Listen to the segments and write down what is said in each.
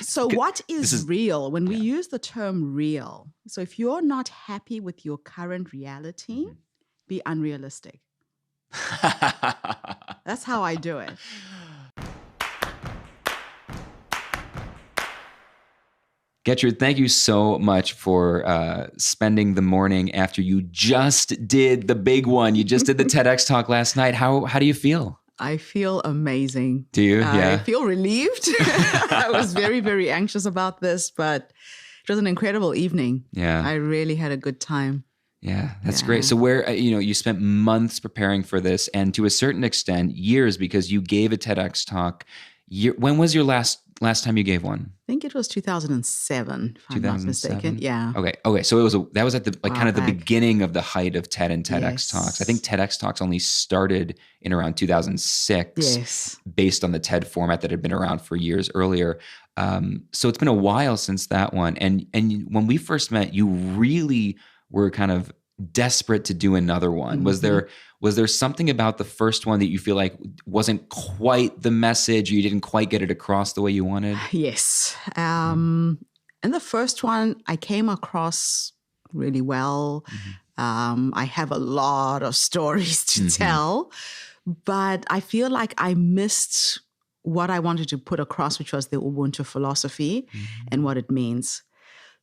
So what is real? When we Yeah. use the term real, so if you're not happy with your current reality, be unrealistic. That's how I do it. Getrude, thank you so much for spending the morning after you just did the big one. You just did the TEDx talk last night. How do you feel? I feel amazing. Do you? Yeah. I feel relieved. I was very, very anxious about this, but it was an incredible evening. Yeah. I really had a good time. Yeah, that's great. So where, you spent months preparing for this and to a certain extent, years, because you gave a TEDx talk. When was your last time you gave one? I think it was 2007, if I'm not mistaken. Yeah. Okay. So that was at the kind of the beginning of the height of TED and TEDx talks. I think TEDx talks only started in around 2006, based on the TED format that had been around for years earlier. So it's been a while since that one. And when we first met, you really were kind of desperate to do another one. Was there something about the first one that you feel like wasn't quite the message, or you didn't quite get it across the way you wanted? Yes. In the first one, I came across really well. I have a lot of stories to tell, but I feel like I missed what I wanted to put across, which was the Ubuntu philosophy and what it means.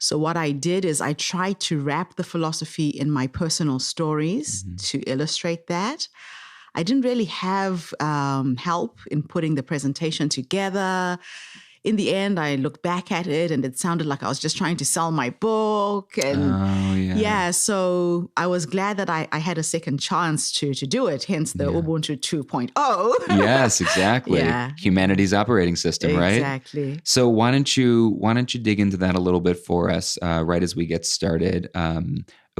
So what I did is I tried to wrap the philosophy in my personal stories to illustrate that. I didn't really have help in putting the presentation together. In the end, I looked back at it and it sounded like I was just trying to sell my book. And so I was glad that I had a second chance to do it, hence the Ubuntu 2.0. Yes, exactly. Humanity's operating system, right? Exactly. So why don't you dig into that a little bit for us right as we get started?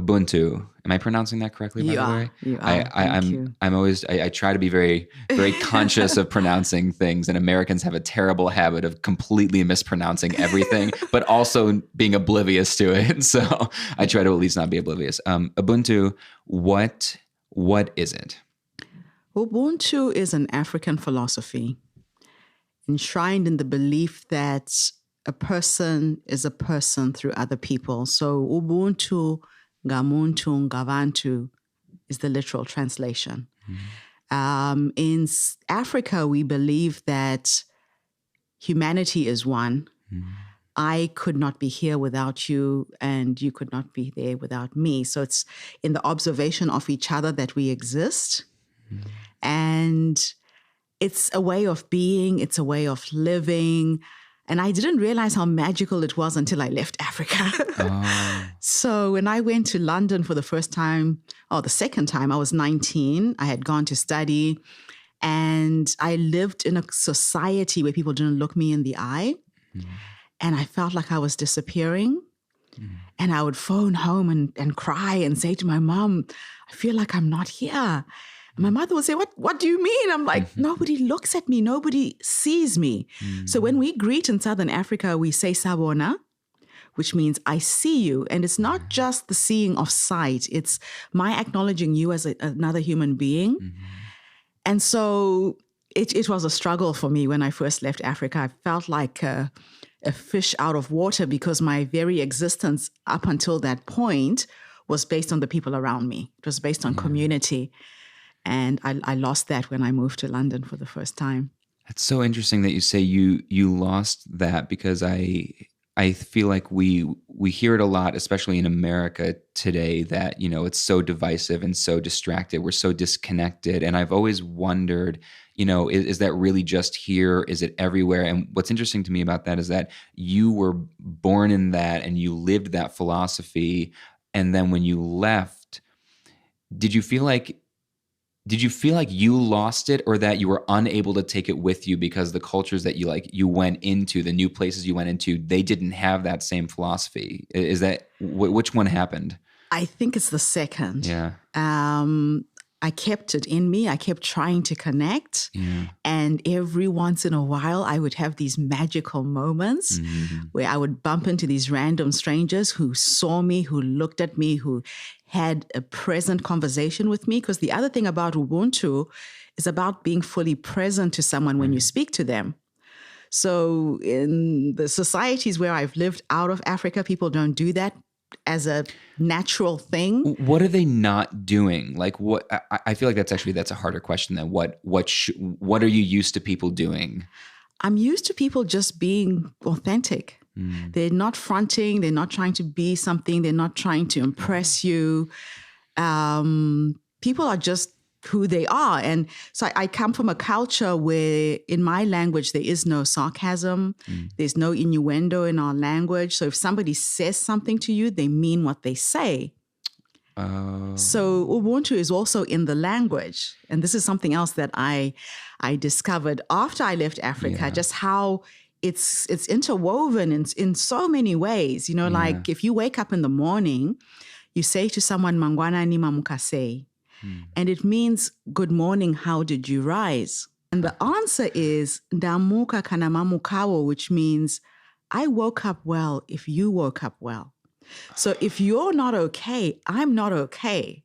Ubuntu. Am I pronouncing that correctly, by the way? You are. I'm always, I try to be very, very conscious of pronouncing things, and Americans have a terrible habit of completely mispronouncing everything, but also being oblivious to it. So I try to at least not be oblivious. Ubuntu, what is it? Ubuntu is an African philosophy enshrined in the belief that a person is a person through other people. So Ubuntu Ngamuntu Ngabantu is the literal translation. In Africa, we believe that humanity is one. I could not be here without you, and you could not be there without me. So it's in the observation of each other that we exist. And it's a way of being, it's a way of living. And I didn't realize how magical it was until I left Africa. So when I went to London for the second time, I was 19. I had gone to study, and I lived in a society where people didn't look me in the eye. And I felt like I was disappearing. And I would phone home and cry and say to my mom, I feel like I'm not here. And my mother would say, what do you mean? I'm like, nobody looks at me. Nobody sees me. So when we greet in Southern Africa, we say sabona, which means I see you. And it's not just the seeing of sight. It's my acknowledging you as another human being. And so it was a struggle for me when I first left Africa. I felt like a fish out of water because my very existence up until that point was based on the people around me. It was based on community. And I lost that when I moved to London for the first time. It's so interesting that you say you lost that, because I feel like we hear it a lot, especially in America today, that, it's so divisive and so distracted. We're so disconnected. And I've always wondered, is that really just here? Is it everywhere? And what's interesting to me about that is that you were born in that and you lived that philosophy. And then when you left, did you feel like you lost it, or that you were unable to take it with you because the cultures that you went into, the new places you went into, they didn't have that same philosophy? Is that which one happened? I think it's the second. Yeah. I kept it in me. I kept trying to connect. Yeah. And every once in a while, I would have these magical moments where I would bump into these random strangers who saw me, who looked at me, who had a present conversation with me. Because the other thing about Ubuntu is about being fully present to someone when you speak to them. So in the societies where I've lived out of Africa, people don't do that as a natural thing. What are they not doing? Like what? I feel like that's a harder question than what are you used to people doing? I'm used to people just being authentic. They're not fronting. They're not trying to be something. They're not trying to impress you. People are just who they are. And so I come from a culture where in my language, there is no sarcasm. There's no innuendo in our language. So if somebody says something to you, they mean what they say. So Ubuntu is also in the language. And this is something else that I discovered after I left Africa, just how it's interwoven in so many ways. You know, like if you wake up in the morning, you say to someone, Mangwana ni mamukase. And it means, good morning, how did you rise? And the answer is, Ndamuka kana mamukawo, which means, I woke up well if you woke up well. So if you're not okay, I'm not okay.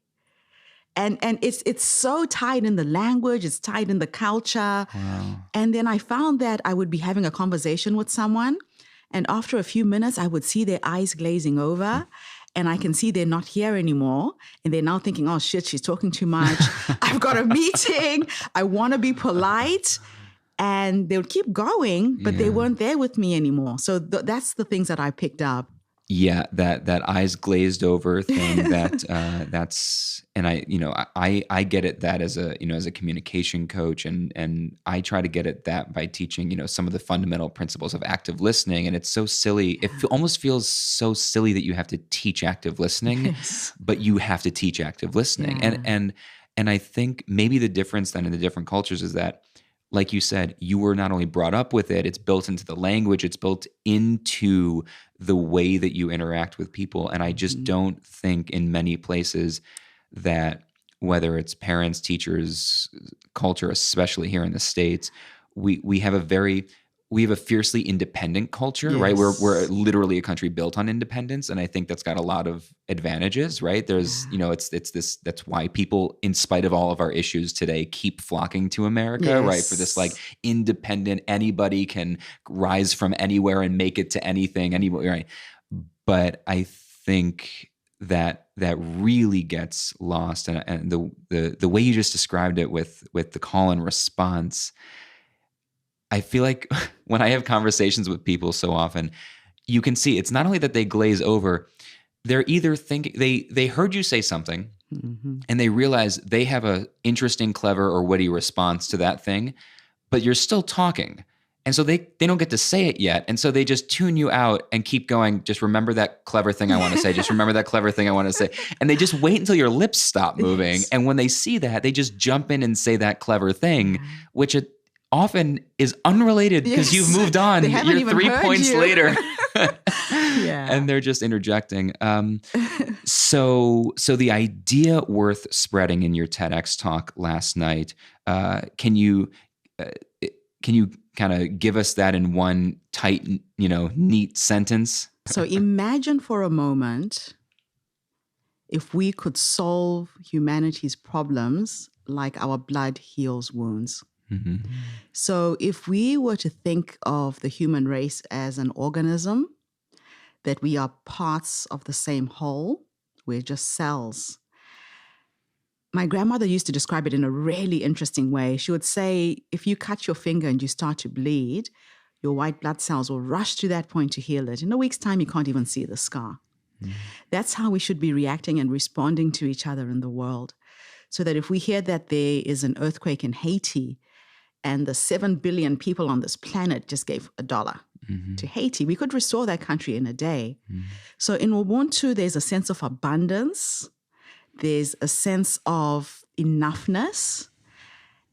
And it's so tied in the language, it's tied in the culture. Wow. And then I found that I would be having a conversation with someone, and after a few minutes, I would see their eyes glazing over, and I can see they're not here anymore. And they're now thinking, oh shit, she's talking too much. I've got a meeting. I want to be polite. And they would keep going, but they weren't there with me anymore. So that's the things that I picked up. Yeah, that eyes glazed over thing, that's, and I get it that as a communication coach, and I try to get it that by teaching, some of the fundamental principles of active listening. And it's so silly. It almost feels so silly that you have to teach active listening, but you have to teach active listening. And I think maybe the difference then in the different cultures is that, like you said, you were not only brought up with it, it's built into the language, it's built into the way that you interact with people. And I just don't think in many places that, whether it's parents, teachers, culture, especially here in the States, we have a fiercely independent culture, right? We're literally a country built on independence. And I think that's got a lot of advantages, right? There's, it's this, that's why people, in spite of all of our issues today, keep flocking to America, right? For this like independent, anybody can rise from anywhere and make it to anything, anywhere, right? But I think that really gets lost. And the way you just described it with the call and response, I feel like when I have conversations with people so often, you can see it's not only that they glaze over, they're either thinking they heard you say something and they realize they have a interesting, clever, or witty response to that thing, but you're still talking. And so they don't get to say it yet. And so they just tune you out and keep going, just remember that clever thing I want to say. Just remember that clever thing I want to say. And they just wait until your lips stop moving. And when they see that, they just jump in and say that clever thing, which it often is unrelated because you've moved on. You're 3 points later. And they're just interjecting. So the idea worth spreading in your TEDx talk last night, can you kind of give us that in one tight, neat sentence? So imagine for a moment if we could solve humanity's problems like our blood heals wounds. So if we were to think of the human race as an organism, that we are parts of the same whole, we're just cells. My grandmother used to describe it in a really interesting way. She would say, if you cut your finger and you start to bleed, your white blood cells will rush to that point to heal it. In a week's time, you can't even see the scar. That's how we should be reacting and responding to each other in the world. So that if we hear that there is an earthquake in Haiti, and the 7 billion people on this planet just gave $1 to Haiti, we could restore that country in a day. So in Ubuntu, there's a sense of abundance. There's a sense of enoughness.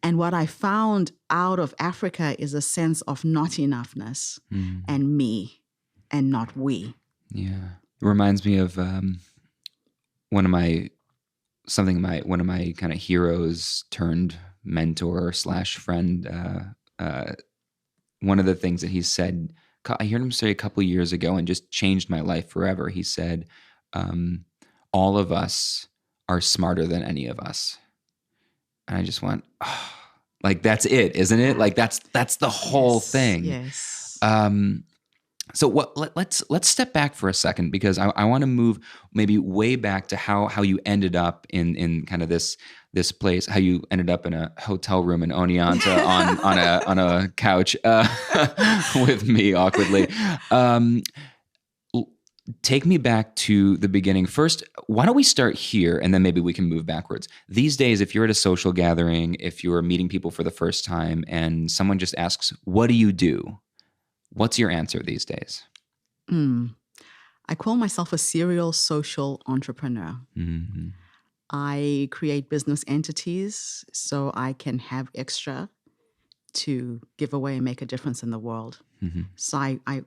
And what I found out of Africa is a sense of not enoughness and me and not we. Yeah. It reminds me of one of my kind of heroes turned mentor / friend. One of the things that he said, I heard him say a couple of years ago and just changed my life forever. He said, all of us are smarter than any of us. And I just went, Like that's it, isn't it? Like that's the whole Yes, thing. yes. So let's step back for a second, because I want to move maybe way back to how you ended up in kind of this place, how you ended up in a hotel room in Oneonta on a couch with me awkwardly. Take me back to the beginning. First, why don't we start here, and then maybe we can move backwards. These days, if you're at a social gathering, if you're meeting people for the first time, and someone just asks, "What do you do?" What's your answer these days? I call myself a serial social entrepreneur. Mm-hmm. I create business entities so I can have extra to give away and make a difference in the world. Mm-hmm. So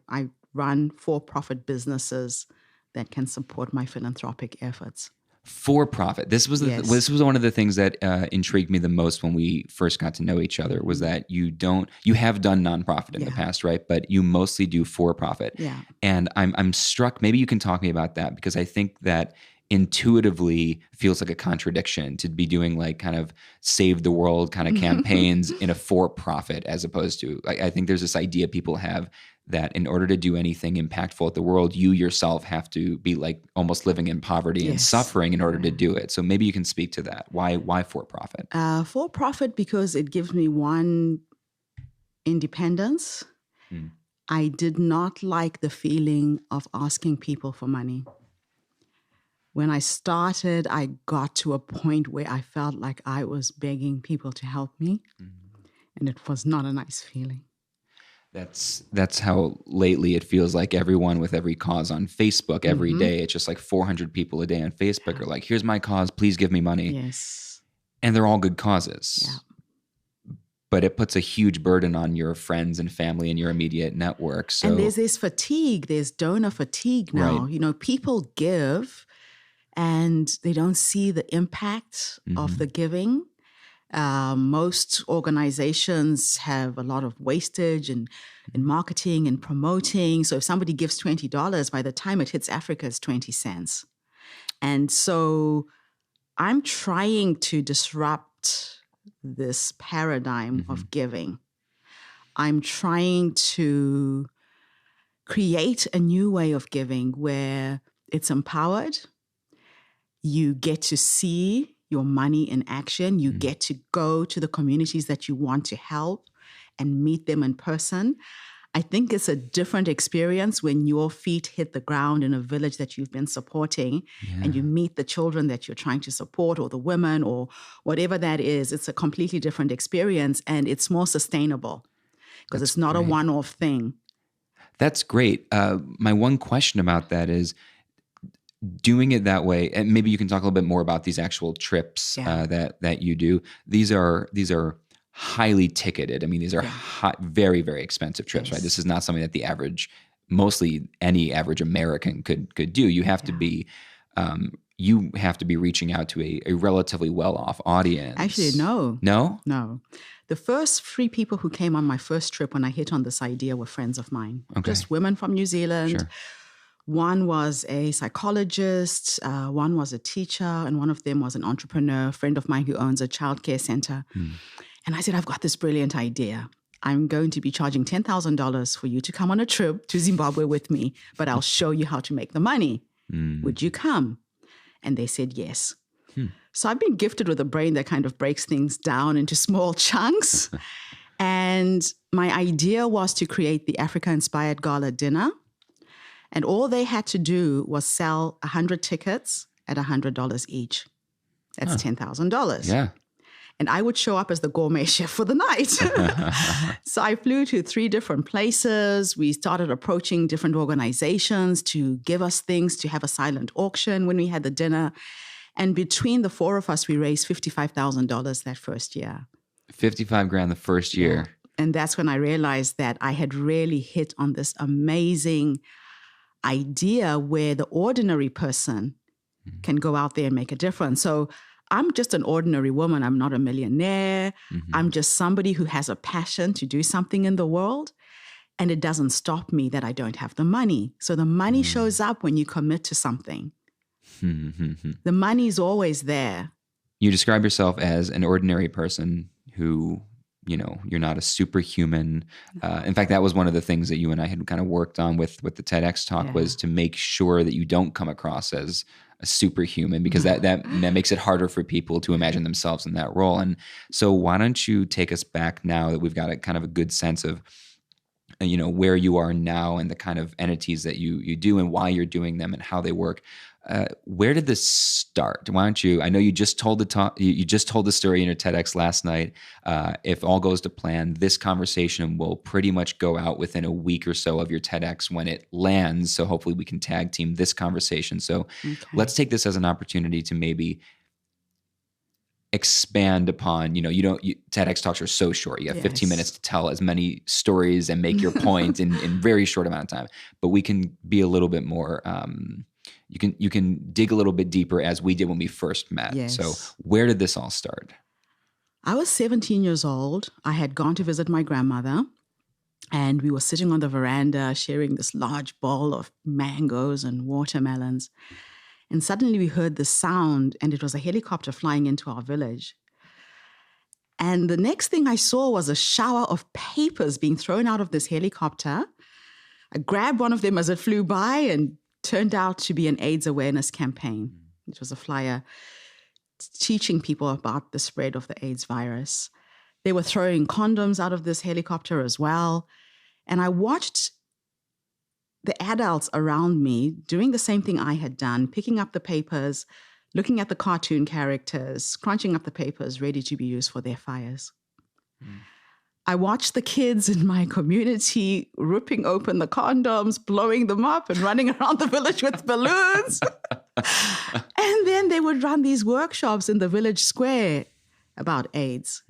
I run for-profit businesses that can support my philanthropic efforts. For profit. This was Yes. this was one of the things that intrigued me the most when we first got to know each other, was that you have done nonprofit in the past, right? But you mostly do for profit. Yeah. And I'm struck. Maybe you can talk to me about that, because I think that intuitively feels like a contradiction to be doing like kind of save the world kind of campaigns in a for profit, as opposed to, I think there's this idea people have that in order to do anything impactful at the world, you yourself have to be like almost living in poverty and suffering in order to do it. So maybe you can speak to that. Why for profit? For profit, because it gives me one, independence. I did not like the feeling of asking people for money. When I started, I got to a point where I felt like I was begging people to help me, and it was not a nice feeling. That's how lately it feels like everyone with every cause on Facebook every day. It's just like 400 people a day on Facebook are like, "Here's my cause, please give me money." Yes. And they're all good causes. Yeah. But it puts a huge burden on your friends and family and your immediate network. So, and there's this fatigue, there's donor fatigue now. Right. You know, people give and they don't see the impact of the giving. Most organizations have a lot of wastage in marketing and promoting. So if somebody gives $20, by the time it hits Africa, it's 20 cents. And so I'm trying to disrupt this paradigm of giving. I'm trying to create a new way of giving where it's empowered. You get to see your money in action. You get to go to the communities that you want to help and meet them in person. I think it's a different experience when your feet hit the ground in a village that you've been supporting and you meet the children that you're trying to support, or the women, or whatever that is. It's a completely different experience, and it's more sustainable because it's not a one-off thing. That's great. My one question about that is, doing it that way, and maybe you can talk a little bit more about these actual trips that you do. These are highly ticketed. I mean, these are very, very expensive trips, right? This is not something that the average, mostly any average American could do. You have to be reaching out to a relatively well-off audience. Actually, no. No? The first 3 people who came on my first trip when I hit on this idea were friends of mine. Okay. Just women from New Zealand. Sure. One was a psychologist, one was a teacher, and one of them was an entrepreneur, a friend of mine who owns a childcare center. And I said, I've got this brilliant idea. I'm going to be charging $10,000 for you to come on a trip to Zimbabwe with me, but I'll show you how to make the money. Would you come? And they said yes. So I've been gifted with a brain that kind of breaks things down into small chunks. And my idea was to create the Africa-inspired gala dinner. And all they had to do was sell 100 tickets at $100 each. That's $10,000. Yeah. And I would show up as the gourmet chef for the night. So I flew to 3 different places. We started approaching different organizations to give us things, to have a silent auction when we had the dinner. And between the 4 of us, we raised $55,000 that first year. $55,000 the first year. Yeah. And that's when I realized that I had really hit on this amazing idea where the ordinary person can go out there and make a difference. So I'm just an ordinary woman. I'm not a millionaire. I'm just somebody who has a passion to do something in the world. And it doesn't stop me that I don't have the money. So the money shows up when you commit to something. The money is always there. You describe yourself as an ordinary person who you're not a superhuman. In fact, that was one of the things that you and I had kind of worked on with the TEDx talk, was to make sure that you don't come across as a superhuman, because that makes it harder for people to imagine themselves in that role. And so why don't you take us back now that we've got a kind of a good sense of where you are now and the kind of entities that you do and why you're doing them and how they work. Where did this start? Why don't you? I know you just told you just told the story in your TEDx last night. If all goes to plan, this conversation will pretty much go out within a week or so of your TEDx when it lands. So hopefully we can tag team this conversation. So let's take this as an opportunity to maybe expand upon, TEDx talks are so short. You have 15 minutes to tell as many stories and make your point in very short amount of time. But we can be a little bit more, you can dig a little bit deeper, as we did when we first met. Yes. So where did this all start? I was 17 years old. I had gone to visit my grandmother, and we were sitting on the veranda sharing this large bowl of mangoes and watermelons. And suddenly we heard the sound, and it was a helicopter flying into our village. And the next thing I saw was a shower of papers being thrown out of this helicopter. I grabbed one of them as it flew by, and turned out to be an AIDS awareness campaign. It was a flyer teaching people about the spread of the AIDS virus. They were throwing condoms out of this helicopter as well. And I watched the adults around me doing the same thing I had done, picking up the papers, looking at the cartoon characters, crunching up the papers ready to be used for their fires. I watched the kids in my community ripping open the condoms, blowing them up, and running around the village with balloons. And then they would run these workshops in the village square about AIDS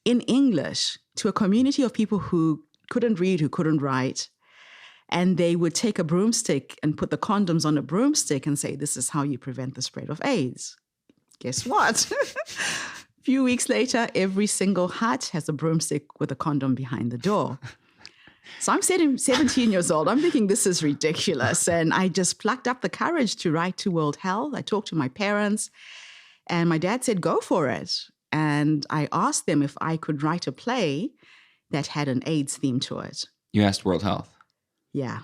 in English to a community of people who couldn't read, who couldn't write. And they would take a broomstick and put the condoms on a broomstick and say, this is how you prevent the spread of AIDS. Guess what? A few weeks later, every single hut has a broomstick with a condom behind the door. So I'm 17 years old. I'm thinking this is ridiculous. And I just plucked up the courage to write to World Health. I talked to my parents, and my dad said, go for it. And I asked them if I could write a play that had an AIDS theme to it. You asked World Health? Yeah.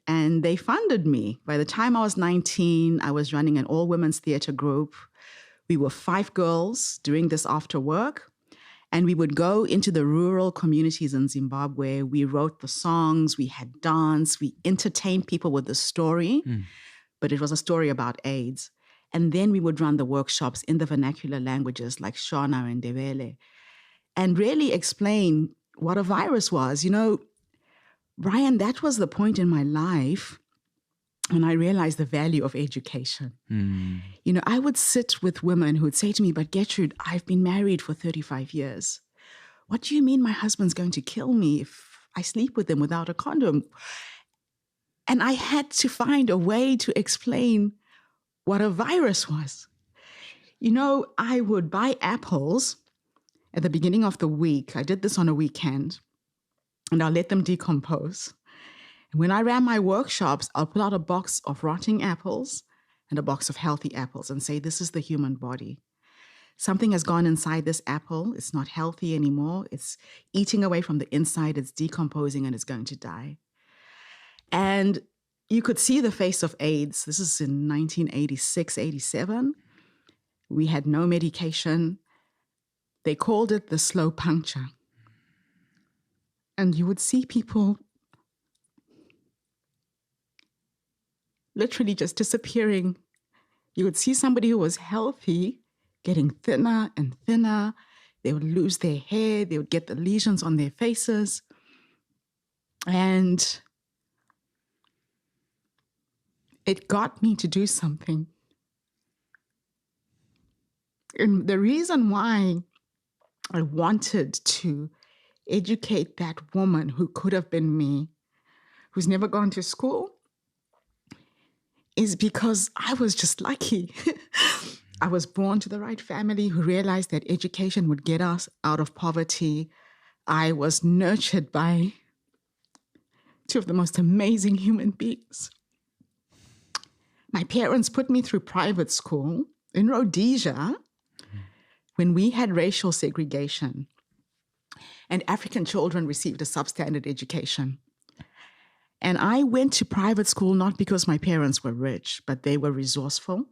And they funded me. By the time I was 19, I was running an all-women's theater group. We were 5 girls doing this after work. And we would go into the rural communities in Zimbabwe. We wrote the songs, we had dance, we entertained people with the story, but it was a story about AIDS. And then we would run the workshops in the vernacular languages like Shona and Ndebele, and really explain what a virus was. Brian, that was the point in my life when I realized the value of education. I would sit with women who would say to me, but Getrude, I've been married for 35 years. What do you mean my husband's going to kill me if I sleep with him without a condom? And I had to find a way to explain what a virus was. I would buy apples at the beginning of the week. I did this on a weekend, and I'll let them decompose. And when I ran my workshops, I'll pull out a box of rotting apples and a box of healthy apples and say, this is the human body. Something has gone inside this apple. It's not healthy anymore. It's eating away from the inside. It's decomposing, and it's going to die. And you could see the face of AIDS. This is in 1986, 87. We had no medication. They called it the slow puncture. And you would see people literally just disappearing. You would see somebody who was healthy getting thinner and thinner. They would lose their hair. They would get the lesions on their faces. And it got me to do something. And the reason why I wanted to educate that woman who could have been me, who's never gone to school, is because I was just lucky. I was born to the right family who realized that education would get us out of poverty. I was nurtured by 2 of the most amazing human beings. My parents put me through private school in Rhodesia when we had racial segregation. and African children received a substandard education. And I went to private school not because my parents were rich, but they were resourceful.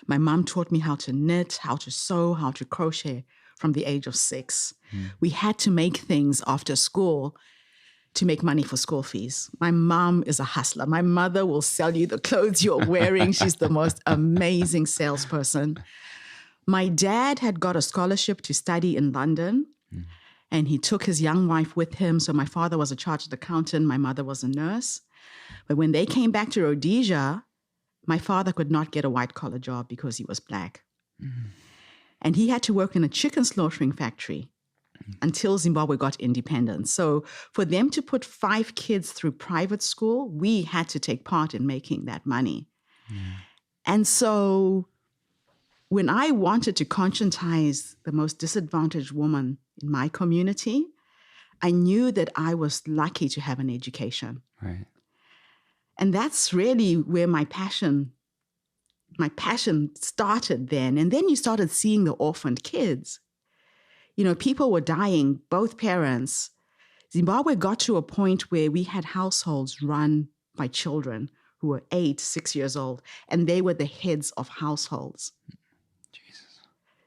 My mom taught me how to knit, how to sew, how to crochet from the age of 6. We had to make things after school to make money for school fees. My mom is a hustler. My mother will sell you the clothes you're wearing. She's the most amazing salesperson. My dad had got a scholarship to study in London, and he took his young wife with him. So my father was a chartered accountant. My mother was a nurse. But when they came back to Rhodesia, my father could not get a white-collar job because he was Black. And he had to work in a chicken slaughtering factory until Zimbabwe got independence. So for them to put 5 kids through private school, we had to take part in making that money. And so when I wanted to conscientize the most disadvantaged woman in my community, I knew that I was lucky to have an education. Right. And that's really where my passion started then. And then you started seeing the orphaned kids. You know, people were dying, both parents. Zimbabwe got to a point where we had households run by children who were 8, 6 years old, and they were the heads of households. Jesus.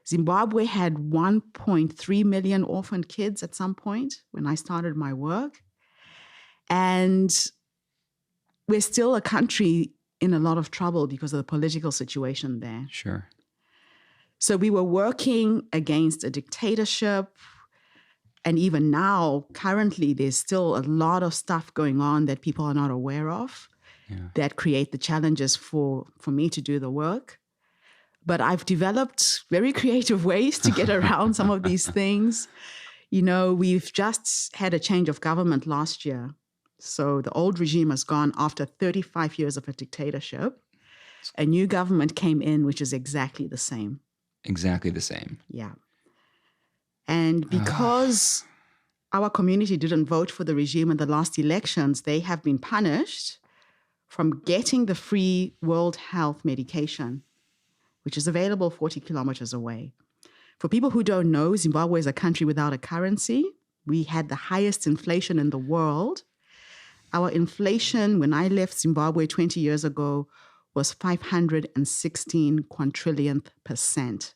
Zimbabwe had 1.3 million orphaned kids at some point when I started my work. And we're still a country in a lot of trouble because of the political situation there. Sure. So we were working against a dictatorship. And even now, currently, there's still a lot of stuff going on that people are not aware of that create the challenges for me to do the work. But I've developed very creative ways to get around some of these things. You know, we've just had a change of government last year. So the old regime has gone after 35 years of a dictatorship. A new government came in, which is exactly the same. Exactly the same. Yeah. And because our community didn't vote for the regime in the last elections, they have been punished from getting the free World Health medication, which is available 40 kilometers away. For people who don't know, Zimbabwe is a country without a currency. We had the highest inflation in the world. Our inflation, when I left Zimbabwe 20 years ago, was 516 quadrillionth percent.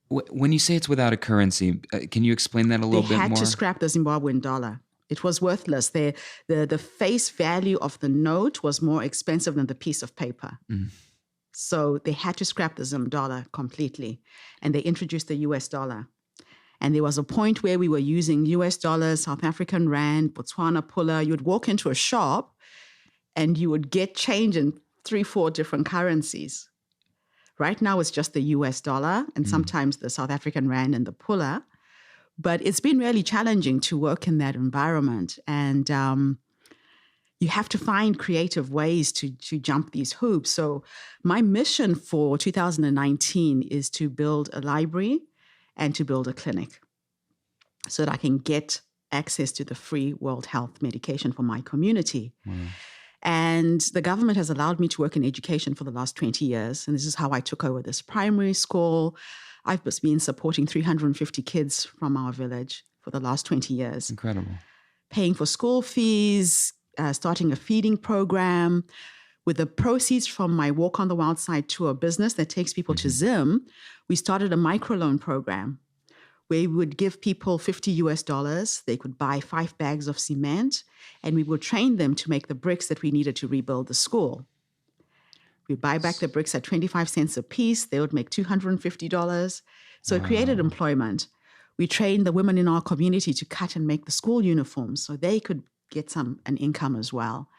When you say it's without a currency, can you explain that a little bit more? They had to scrap the Zimbabwean dollar. It was worthless. The face value of the note was more expensive than the piece of paper. So they had to scrap the Zim dollar completely. And they introduced the US dollar. And there was a point where we were using US dollars, South African rand, Botswana pula. You would walk into a shop and you would get change in 3-4 different currencies. Right now it's just the US dollar and sometimes the South African rand and the pula. But it's been really challenging to work in that environment. And you have to find creative ways to jump these hoops. So my mission for 2019 is to build a library and to build a clinic so that I can get access to the free World Health medication for my community. And the government has allowed me to work in education for the last 20 years. And this is how I took over this primary school. I've been supporting 350 kids from our village for the last 20 years. Incredible. Paying for school fees, starting a feeding program. With the proceeds from my Walk on the Wild Side tour business that takes people to Zim, we started a microloan program where we would give people $50. They could buy 5 bags of cement, and we would train them to make the bricks that we needed to rebuild the school. We'd buy back the bricks at 25 cents a piece. They would make $250. So it created employment. We trained the women in our community to cut and make the school uniforms so they could get an income as well.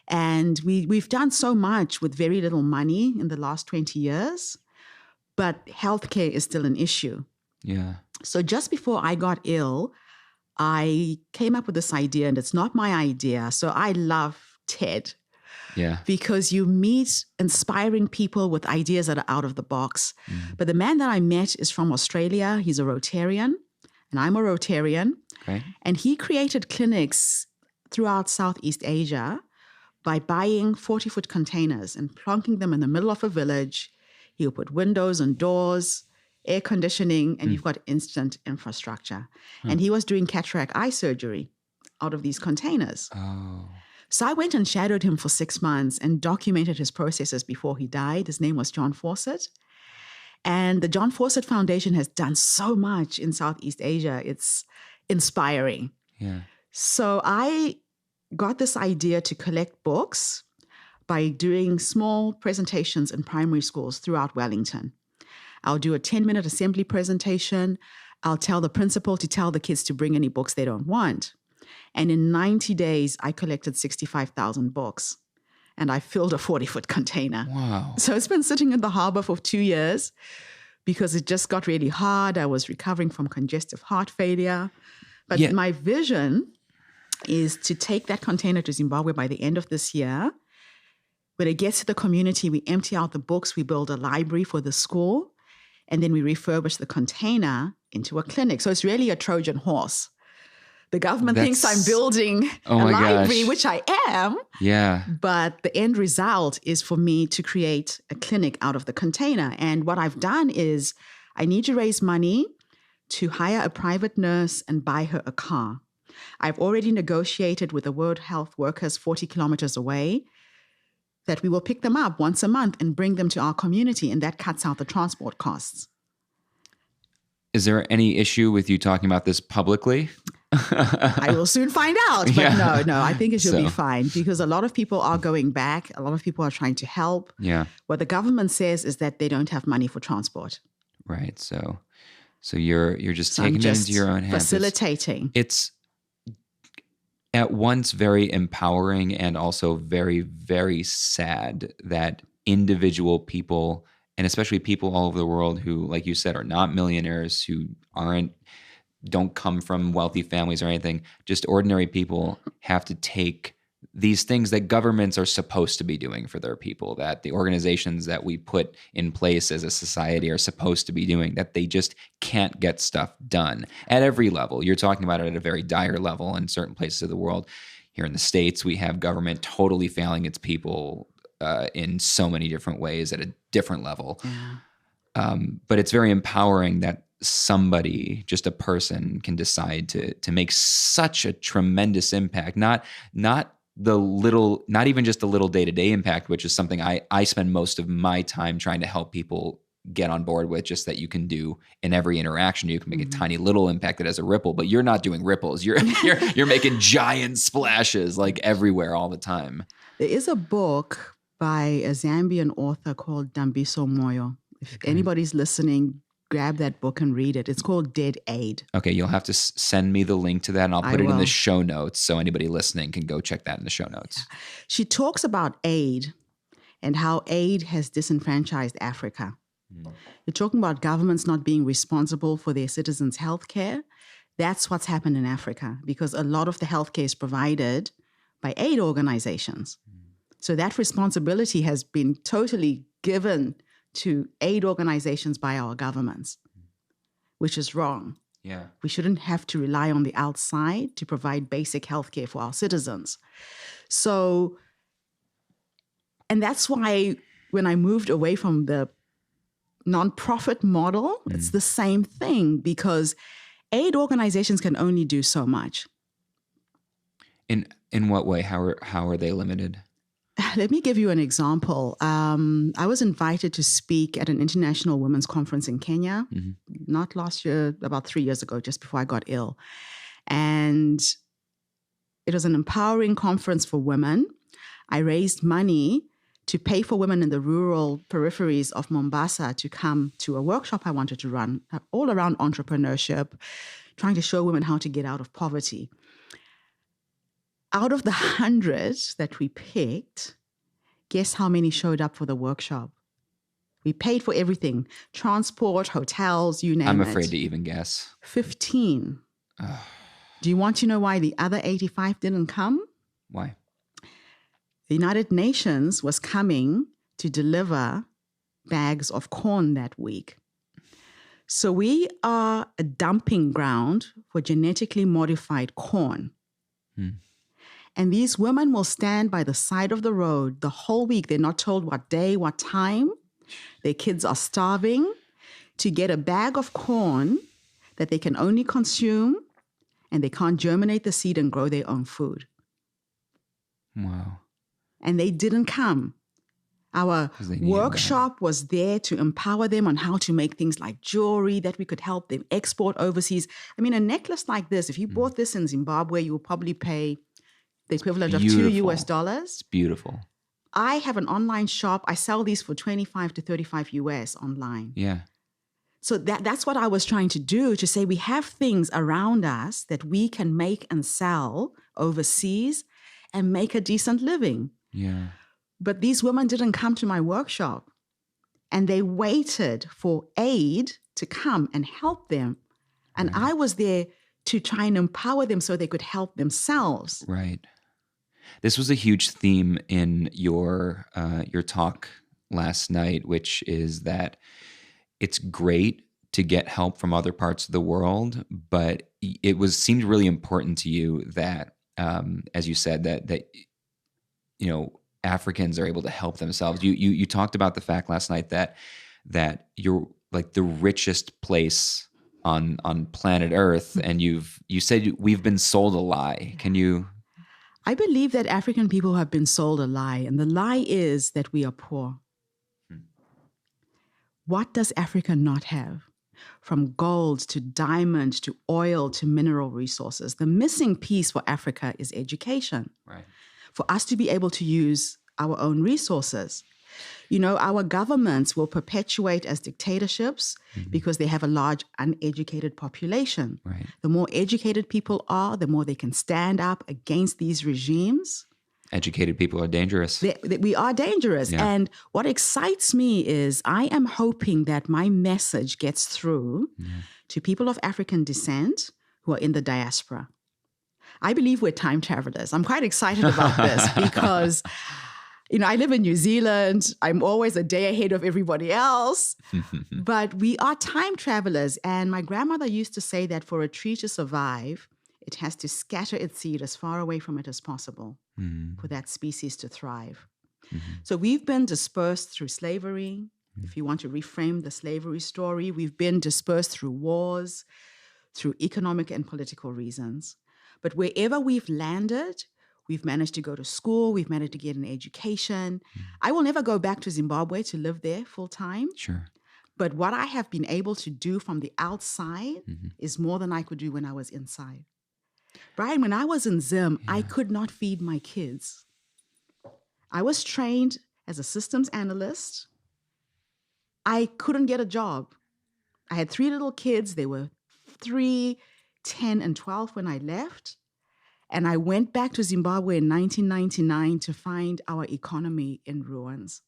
And we've done so much with very little money in the last 20 years, but healthcare is still an issue. Yeah. So just before I got ill, I came up with this idea, and it's not my idea. So I love TED. Yeah. Because you meet inspiring people with ideas that are out of the box. But the man that I met is from Australia. He's a Rotarian, and I'm a Rotarian. Okay. And he created clinics throughout Southeast Asia by buying 40-foot containers and plonking them in the middle of a village. He'll put windows and doors. air conditioning, and you've got instant infrastructure. And he was doing cataract eye surgery out of these containers. Oh. So I went and shadowed him for 6 months and documented his processes before he died. His name was John Fawcett. And the John Fawcett Foundation has done so much in Southeast Asia. It's inspiring. Yeah. So I got this idea to collect books by doing small presentations in primary schools throughout Wellington. I'll do a 10-minute assembly presentation. I'll tell the principal to tell the kids to bring any books they don't want. And in 90 days, I collected 65,000 books. And I filled a 40-foot container. Wow. So it's been sitting in the harbor for 2 years because it just got really hard. I was recovering from congestive heart failure. But my vision is to take that container to Zimbabwe by the end of this year. When it gets to the community, we empty out the books, we build a library for the school, and then we refurbish the container into a clinic. So it's really a Trojan horse. The government thinks I'm building a library, which I am. Yeah. But the end result is for me to create a clinic out of the container. And what I've done is I need to raise money to hire a private nurse and buy her a car. I've already negotiated with the World Health Workers 40 kilometers away that we will pick them up once a month and bring them to our community. And that cuts out the transport costs. Is there any issue with you talking about this publicly? I will soon find out. But no, I think it should be fine because a lot of people are going back. A lot of people are trying to help. Yeah. What the government says is that they don't have money for transport. Right. So you're just taking it into your own hands. Facilitating. It's at once very empowering and also very, very sad that individual people, and especially people all over the world who, like you said, are not millionaires, who don't come from wealthy families or anything, just ordinary people have to take these things that governments are supposed to be doing for their people, that the organizations that we put in place as a society are supposed to be doing, that they just can't get stuff done at every level. You're talking about it at a very dire level in certain places of the world. Here in the States, we have government totally failing its people in so many different ways at a different level. Yeah. But it's very empowering that somebody, just a person, can decide to make such a tremendous impact. Not even just the little day-to-day impact, which is something I spend most of my time trying to help people get on board with, just that you can do in every interaction. You can make a tiny little impact that has a ripple, but you're not doing ripples. You're making giant splashes like everywhere all the time. There is a book by a Zambian author called Dambiso Moyo. If anybody's listening, grab that book and read it. It's called Dead Aid. Okay, you'll have to send me the link to that, and I'll put it in the show notes so anybody listening can go check that in the show notes. She talks about aid and how aid has disenfranchised Africa. You're talking about governments not being responsible for their citizens' health care. That's what's happened in Africa because a lot of the health care is provided by aid organizations. So that responsibility has been totally given to aid organizations by our governments, which is wrong. Yeah. We shouldn't have to rely on the outside to provide basic healthcare for our citizens. So, and that's why when I moved away from the nonprofit model, it's the same thing because aid organizations can only do so much. In what way? How are they limited? Let me give you an example. I was invited to speak at an international women's conference in Kenya, not last year, about 3 years ago, just before I got ill. And it was an empowering conference for women. I raised money to pay for women in the rural peripheries of Mombasa to come to a workshop I wanted to run, all around entrepreneurship, trying to show women how to get out of poverty. Out of the 100 that we picked, guess how many showed up for the workshop? We paid for everything, transport, hotels, you name it. I'm afraid to even guess. 15. Do you want to know why the other 85 didn't come? Why? The United Nations was coming to deliver bags of corn that week. So we are a dumping ground for genetically modified corn. And these women will stand by the side of the road the whole week. They're not told what day, what time. Their kids are starving to get a bag of corn that they can only consume, and they can't germinate the seed and grow their own food. Wow. And they didn't come. Our 'Cause they needed workshop was there to empower them on how to make things like jewelry that we could help them export overseas. I mean, a necklace like this, if you bought this in Zimbabwe, you would probably pay the equivalent of $2. It's beautiful. I have an online shop. I sell these for 25 to 35 US online. Yeah. So that's what I was trying to do, to say we have things around us that we can make and sell overseas and make a decent living. Yeah. But these women didn't come to my workshop, and they waited for aid to come and help them. And I was there to try and empower them so they could help themselves. Right. This was a huge theme in your talk last night, which is that it's great to get help from other parts of the world, but it seemed really important to you that, as you said, that Africans are able to help themselves. You talked about the fact last night that you're like the richest place on planet Earth, and you said we've been sold a lie. Can you? I believe that African people have been sold a lie, and the lie is that we are poor. What does Africa not have? From gold to diamond to oil to mineral resources. The missing piece for Africa is education. Right. For us to be able to use our own resources. Our governments will perpetuate as dictatorships because they have a large uneducated population. Right. The more educated people are, the more they can stand up against these regimes. Educated people are dangerous. We are dangerous. Yeah. And what excites me is I am hoping that my message gets through to people of African descent who are in the diaspora. I believe we're time travelers. I'm quite excited about this because, I live in New Zealand. I'm always a day ahead of everybody else. But we are time travelers. And my grandmother used to say that for a tree to survive, it has to scatter its seed as far away from it as possible for that species to thrive. So we've been dispersed through slavery. If you want to reframe the slavery story, we've been dispersed through wars, through economic and political reasons. But wherever we've landed, we've managed to go to school, we've managed to get an education. I will never go back to Zimbabwe to live there full time. Sure. But what I have been able to do from the outside is more than I could do when I was inside. Brian, when I was in Zim, I could not feed my kids. I was trained as a systems analyst. I couldn't get a job. I had 3 little kids. They were 3, 10, and 12 when I left. And I went back to Zimbabwe in 1999 to find our economy in ruins.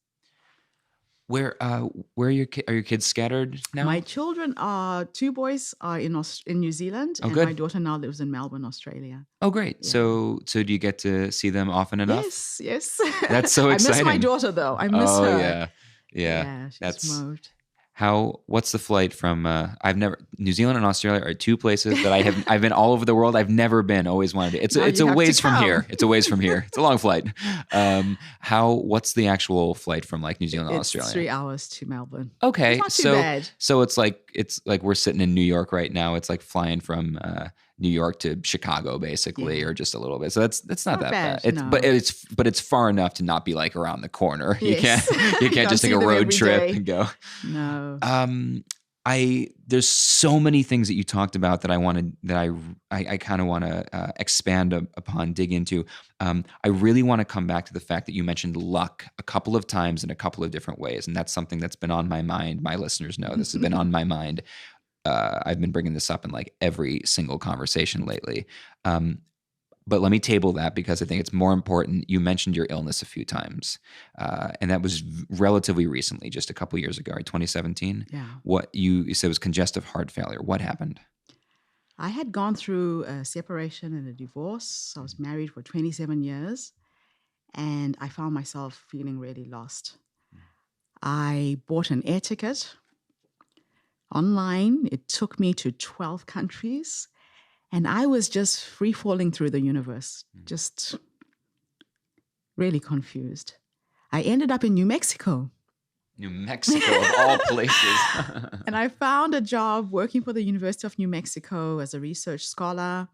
Where are your kids scattered now? My children are 2 boys are in New Zealand, and good. my daughter now lives in Melbourne, Australia. Oh, great. Yeah. So do you get to see them often enough? Yes. That's so exciting. I miss my daughter, though. I miss her. Yeah. She's moved. What's the flight from, New Zealand and Australia are 2 places that I've been all over the world. I've never been, always wanted to. It's a ways from here. It's a ways from here. It's a long flight. What's the actual flight from like New Zealand and Australia? It's 3 hours to Melbourne. Okay. It's not too bad. So it's like we're sitting in New York right now. It's like flying from New York to Chicago, basically, or just a little bit. So that's not that bad. No. But it's far enough to not be like around the corner. Yes. You can't just take a road trip and go. No. There's so many things that you talked about that I kind of want to expand upon, dig into. I really want to come back to the fact that you mentioned luck a couple of times in a couple of different ways, and that's something that's been on my mind. My listeners know this has been on my mind. I've been bringing this up in like every single conversation lately. But let me table that because I think it's more important. You mentioned your illness a few times, and that was relatively recently, just a couple years ago, right? 2017. Yeah. What you said was congestive heart failure. What happened? I had gone through a separation and a divorce. I was married for 27 years, and I found myself feeling really lost. I bought an air ticket online. It took me to 12 countries. And I was just free falling through the universe, just really confused. I ended up in New Mexico. New Mexico of all places. And I found a job working for the University of New Mexico as a research scholar.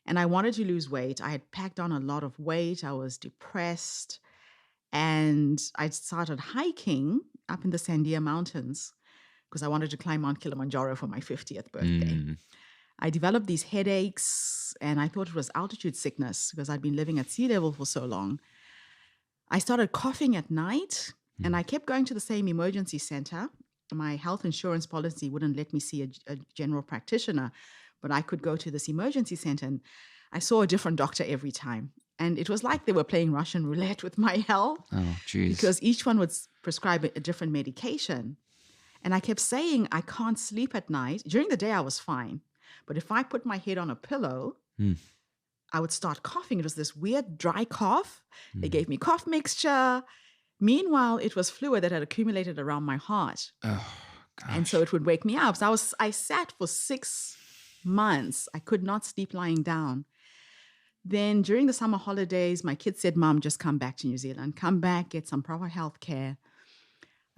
And I wanted to lose weight. I had packed on a lot of weight. I was depressed. And I started hiking up in the Sandia Mountains because I wanted to climb Mount Kilimanjaro for my 50th birthday. I developed these headaches and I thought it was altitude sickness because I'd been living at sea level for so long. I started coughing at night and I kept going to the same emergency center. My health insurance policy wouldn't let me see a general practitioner, but I could go to this emergency center and I saw a different doctor every time. And it was like they were playing Russian roulette with my health. Oh, geez. Because each one would prescribe a different medication. And I kept saying, I can't sleep at night. During the day, I was fine. But if I put my head on a pillow, I would start coughing. It was this weird dry cough. They gave me cough mixture. Meanwhile, it was fluid that had accumulated around my heart. Oh, gosh. And so it would wake me up. So I sat for 6 months. I could not sleep lying down. Then during the summer holidays, my kids said, Mom, just come back to New Zealand. Come back, get some proper health care.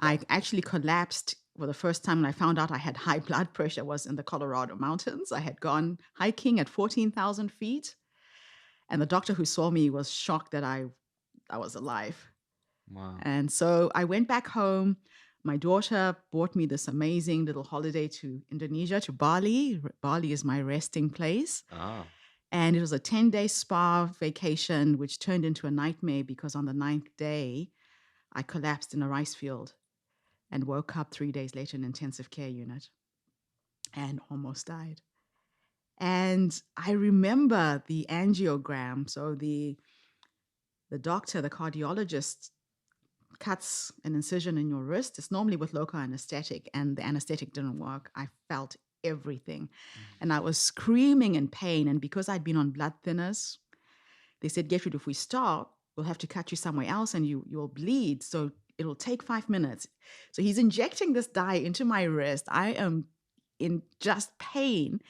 I actually collapsed for the first time when I found out I had high blood pressure. Was in the Colorado mountains. I had gone hiking at 14,000 feet. And the doctor who saw me was shocked that I was alive. Wow. And so I went back home. My daughter bought me this amazing little holiday to Indonesia, to Bali. Bali is my resting place. Oh. And it was a 10-day spa vacation, which turned into a nightmare because on the 9th day, I collapsed in a rice field and woke up 3 days later in an intensive care unit and almost died. And I remember the angiogram. So the doctor, the cardiologist, cuts an incision in your wrist. It's normally with local anesthetic, and the anesthetic didn't work. I felt everything. And I was screaming in pain. And because I'd been on blood thinners, they said, Getrude, if we stop, we'll have to cut you somewhere else and you'll bleed. So it'll take 5 minutes. So he's injecting this dye into my wrist. I am in just pain.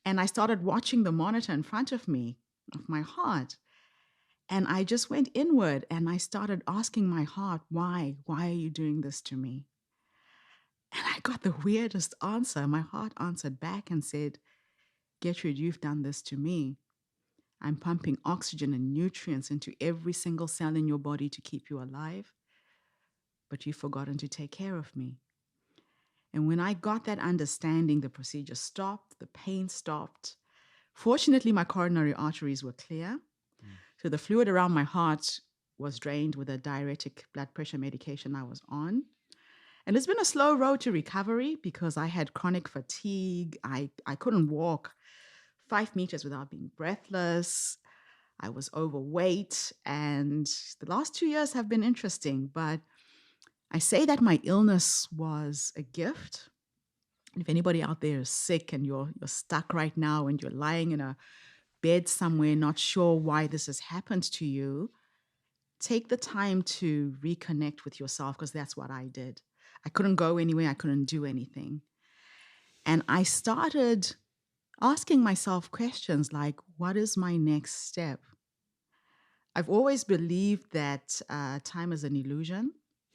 And I started watching the monitor in front of me, of my heart. And I just went inward and I started asking my heart, why? Why are you doing this to me? And I got the weirdest answer. My heart answered back and said, Gertrude, you've done this to me. I'm pumping oxygen and nutrients into every single cell in your body to keep you alive, but you've forgotten to take care of me. And when I got that understanding, the procedure stopped, the pain stopped. Fortunately, my coronary arteries were clear. So the fluid around my heart was drained with a diuretic blood pressure medication I was on. And it's been a slow road to recovery because I had chronic fatigue. I couldn't walk 5 meters without being breathless. I was overweight. And the last 2 years have been interesting. But I say that my illness was a gift. And if anybody out there is sick and you're stuck right now and you're lying in a bed somewhere, not sure why this has happened to you, take the time to reconnect with yourself, because that's what I did. I couldn't go anywhere. I couldn't do anything. And I started asking myself questions like, what is my next step? I've always believed that time is an illusion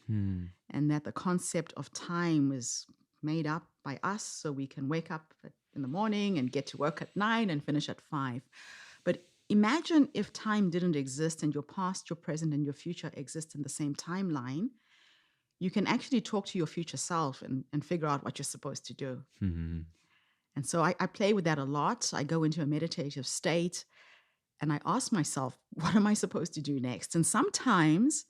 and that the concept of time is made up by us so we can wake up in the morning and get to work at 9 and finish at 5. But imagine if time didn't exist and your past, your present, and your future exist in the same timeline. You can actually talk to your future self and figure out what you're supposed to do. Mm-hmm. And so I play with that a lot. I go into a meditative state and I ask myself, what am I supposed to do next? And sometimes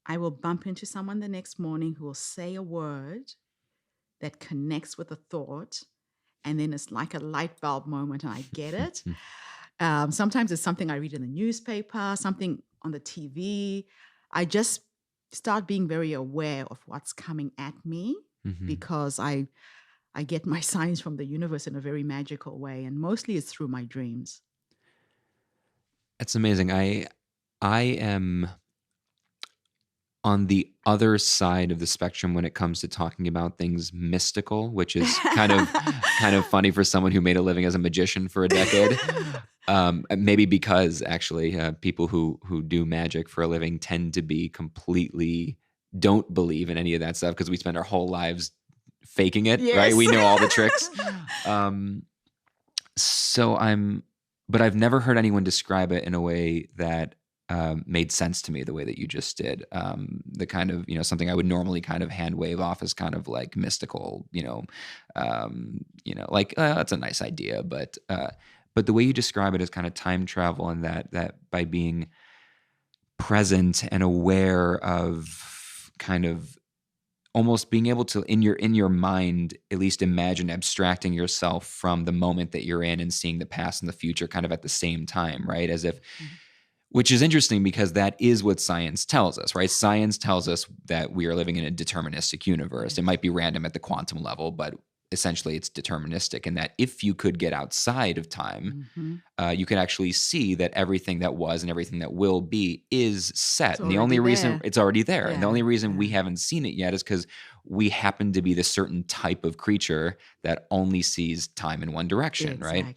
I will bump into someone the next morning who will say a word that connects with a thought. And then it's like a light bulb moment and I get it. Sometimes it's something I read in the newspaper, something on the TV. I just start being very aware of what's coming at me because I get my signs from the universe in a very magical way. And mostly it's through my dreams. That's amazing. I am on the other side of the spectrum when it comes to talking about things mystical, which is kind of funny for someone who made a living as a magician for a decade. Maybe because actually people who do magic for a living tend to be completely don't believe in any of that stuff because we spend our whole lives faking it, Yes. right? We know all the tricks. But I've never heard anyone describe it in a way that made sense to me the way that you just did. The kind of, something I would normally kind of hand wave off as kind of like mystical, like that's a nice idea, but the way you describe it is kind of time travel, and that by being present and aware of kind of almost being able to in your mind at least imagine abstracting yourself from the moment that you're in and seeing the past and the future kind of at the same time, right? As if, which is interesting because that is what science tells us, right? Science tells us that we are living in a deterministic universe. It might be random at the quantum level, but essentially it's deterministic, and that if you could get outside of time, you could actually see that everything that was and everything that will be is set. And the only reason it's already there. And the only reason we haven't seen it yet is because we happen to be the certain type of creature that only sees time in one direction, right?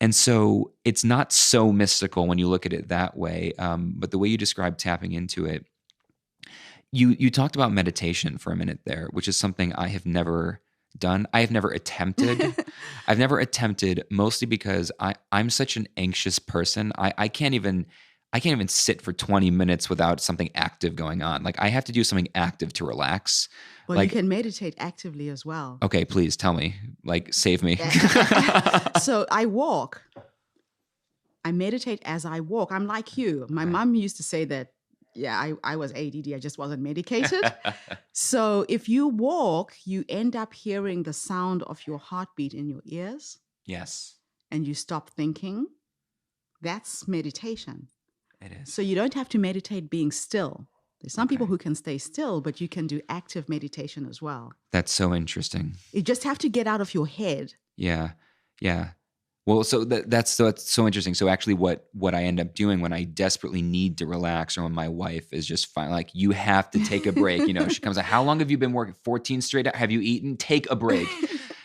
And so it's not so mystical when you look at it that way. But the way you describe tapping into it, you talked about meditation for a minute there, which is something I have never done. I have never attempted. I've never attempted, mostly because I'm such an anxious person. I can't even sit for 20 minutes without something active going on. Like I have to do something active to relax. Well, you can meditate actively as well. Okay, please tell me. Like, save me. So I walk. I meditate as I walk. I'm like you. My mom used to say that, I was ADD. I just wasn't medicated. So if you walk, you end up hearing the sound of your heartbeat in your ears. Yes. And you stop thinking. That's meditation. It is. So you don't have to meditate being still. There's some people who can stay still, but you can do active meditation as well. That's so interesting. You just have to get out of your head. Yeah. Yeah. Well, so that's so interesting. So actually what I end up doing when I desperately need to relax, or when my wife is just fine, like, you have to take a break. She comes out, how long have you been working? 14 straight out? Have you eaten? Take a break.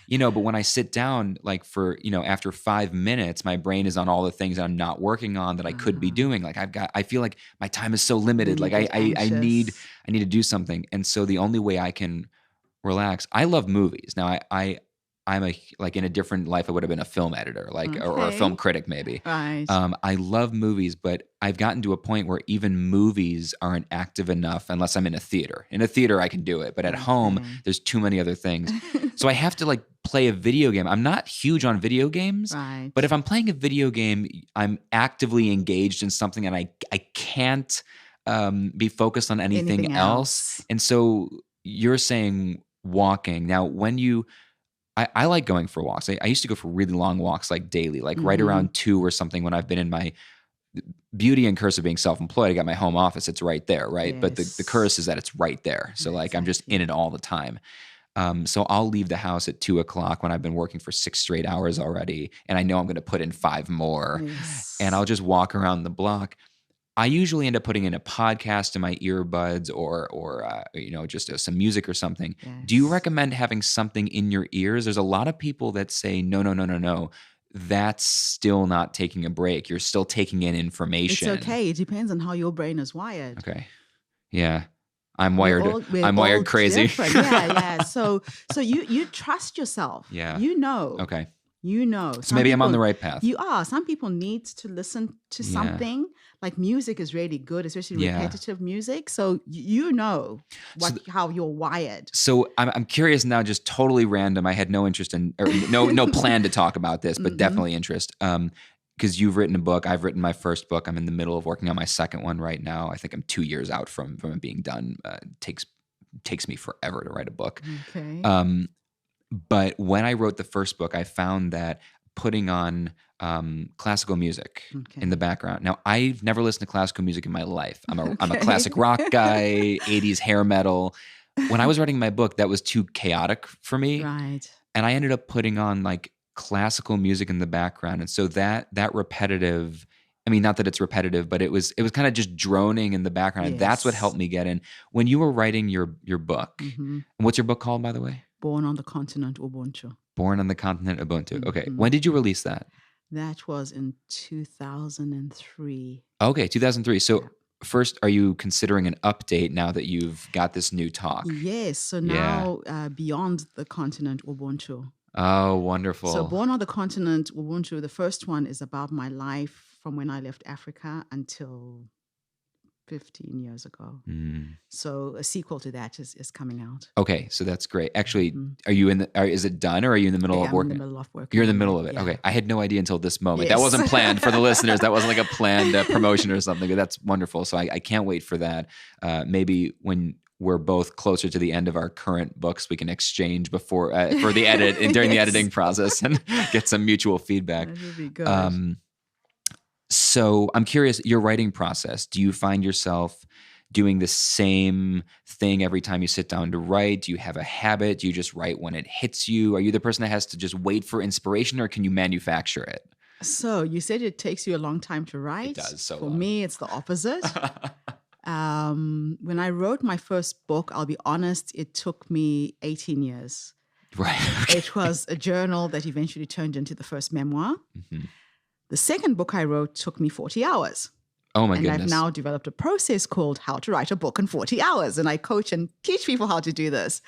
But when I sit down, like for, after 5 minutes, my brain is on all the things I'm not working on that I could be doing. Like I feel like my time is so limited. Like I need to do something. And so the only way I can relax, I love movies. Now I'm in a different life, I would have been a film editor, or a film critic maybe. Right. I love movies, but I've gotten to a point where even movies aren't active enough unless I'm in a theater. In a theater, I can do it, but at home, there's too many other things. So I have to play a video game. I'm not huge on video games, right, but if I'm playing a video game, I'm actively engaged in something, and I can't be focused on anything else. And so you're saying walking. Now, when I like going for walks. I used to go for really long walks, like daily, like right around 2 or something, when I've been in my beauty and curse of being self-employed. I got my home office. It's right there, right? Yes. But the curse is that it's right there. So I'm just in it all the time. So I'll leave the house at 2:00 when I've been working for 6 straight hours already, and I know I'm going to put in 5 more. Yes. And I'll just walk around the block. I usually end up putting in a podcast in my earbuds, or just some music or something. Yes. Do you recommend having something in your ears? There's a lot of people that say, no. That's still not taking a break. You're still taking in information. It's okay. It depends on how your brain is wired. Okay. Yeah. I'm wired. I'm wired crazy. Yeah. So you trust yourself. Yeah. Okay. So maybe I'm on the right path. You are. Some people need to listen to something. Like music is really good, especially repetitive music. So how you're wired. So I'm curious now, just totally random. I had no interest in, or no plan to talk about this, but definitely interest. Because you've written a book. I've written my first book. I'm in the middle of working on my second one right now. I think I'm 2 years out from it being done. It takes me forever to write a book. Okay. But when I wrote the first book, I found that putting on classical music in the background. Now, I've never listened to classical music in my life. I'm a classic rock guy, 80s hair metal. When I was writing my book, that was too chaotic for me. Right. And I ended up putting on classical music in the background. And so that repetitive, I mean, not that it's repetitive, but it was kind of just droning in the background. Yes. That's what helped me get in. When you were writing your book, and what's your book called, by the way? Born on the Continent Ubuntu. Born on the Continent Ubuntu. Okay. When did you release that? That was in 2003. Okay, 2003. So first, are you considering an update now that you've got this new talk? Yes. So now Beyond the Continent, Ubuntu. Oh, wonderful. So Born on the Continent, Ubuntu, the first one is about my life from when I left Africa until 15 years ago. So a sequel to that is coming out. Okay, so that's great. Actually, are you is it done, or are you in the middle of working? I'm in the middle of working. You're in the middle of it. Yeah. Okay, I had no idea until this moment. Yes. That wasn't planned for the listeners. That wasn't like a planned promotion or something. That's wonderful. So I can't wait for that. Maybe when we're both closer to the end of our current books, we can exchange before for the edit and during the editing process and get some mutual feedback. That would be good. So I'm curious, your writing process, do you find yourself doing the same thing every time you sit down to write? Do you have a habit? Do you just write when it hits you? Are you the person that has to just wait for inspiration, or can you manufacture it? So you said it takes you a long time to write. It does. So for me, it's the opposite. When I wrote my first book, I'll be honest, it took me 18 years. Right. Okay. It was a journal that eventually turned into the first memoir. The second book I wrote took me 40 hours. Oh my goodness. And I've now developed a process called How to Write a Book in 40 Hours. And I coach and teach people how to do this.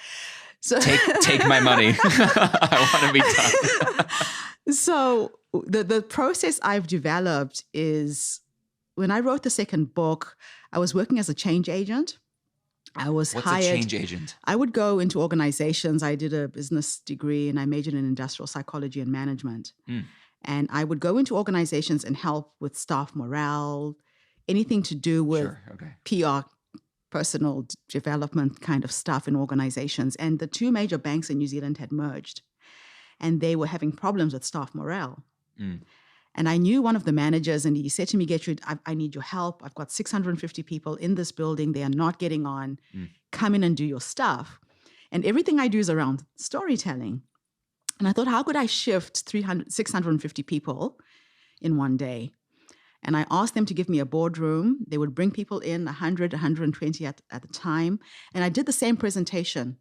So take my money. I want to be done. So the process I've developed is, when I wrote the second book, I was working as a change agent. I was What's hired. What's a change agent? I would go into organizations. I did a business degree and I majored in industrial psychology and management. And I would go into organizations and help with staff morale, anything to do with PR, personal development kind of stuff in organizations. And the two major banks in New Zealand had merged, and they were having problems with staff morale. And I knew one of the managers, and he said to me, Getrude, I need your help. I've got 650 people in this building. They are not getting on. Come in and do your stuff. And everything I do is around storytelling. And I thought, how could I shift 650 people in one day? And I asked them to give me a boardroom. They would bring people in 100, 120 at a time. And I did the same presentation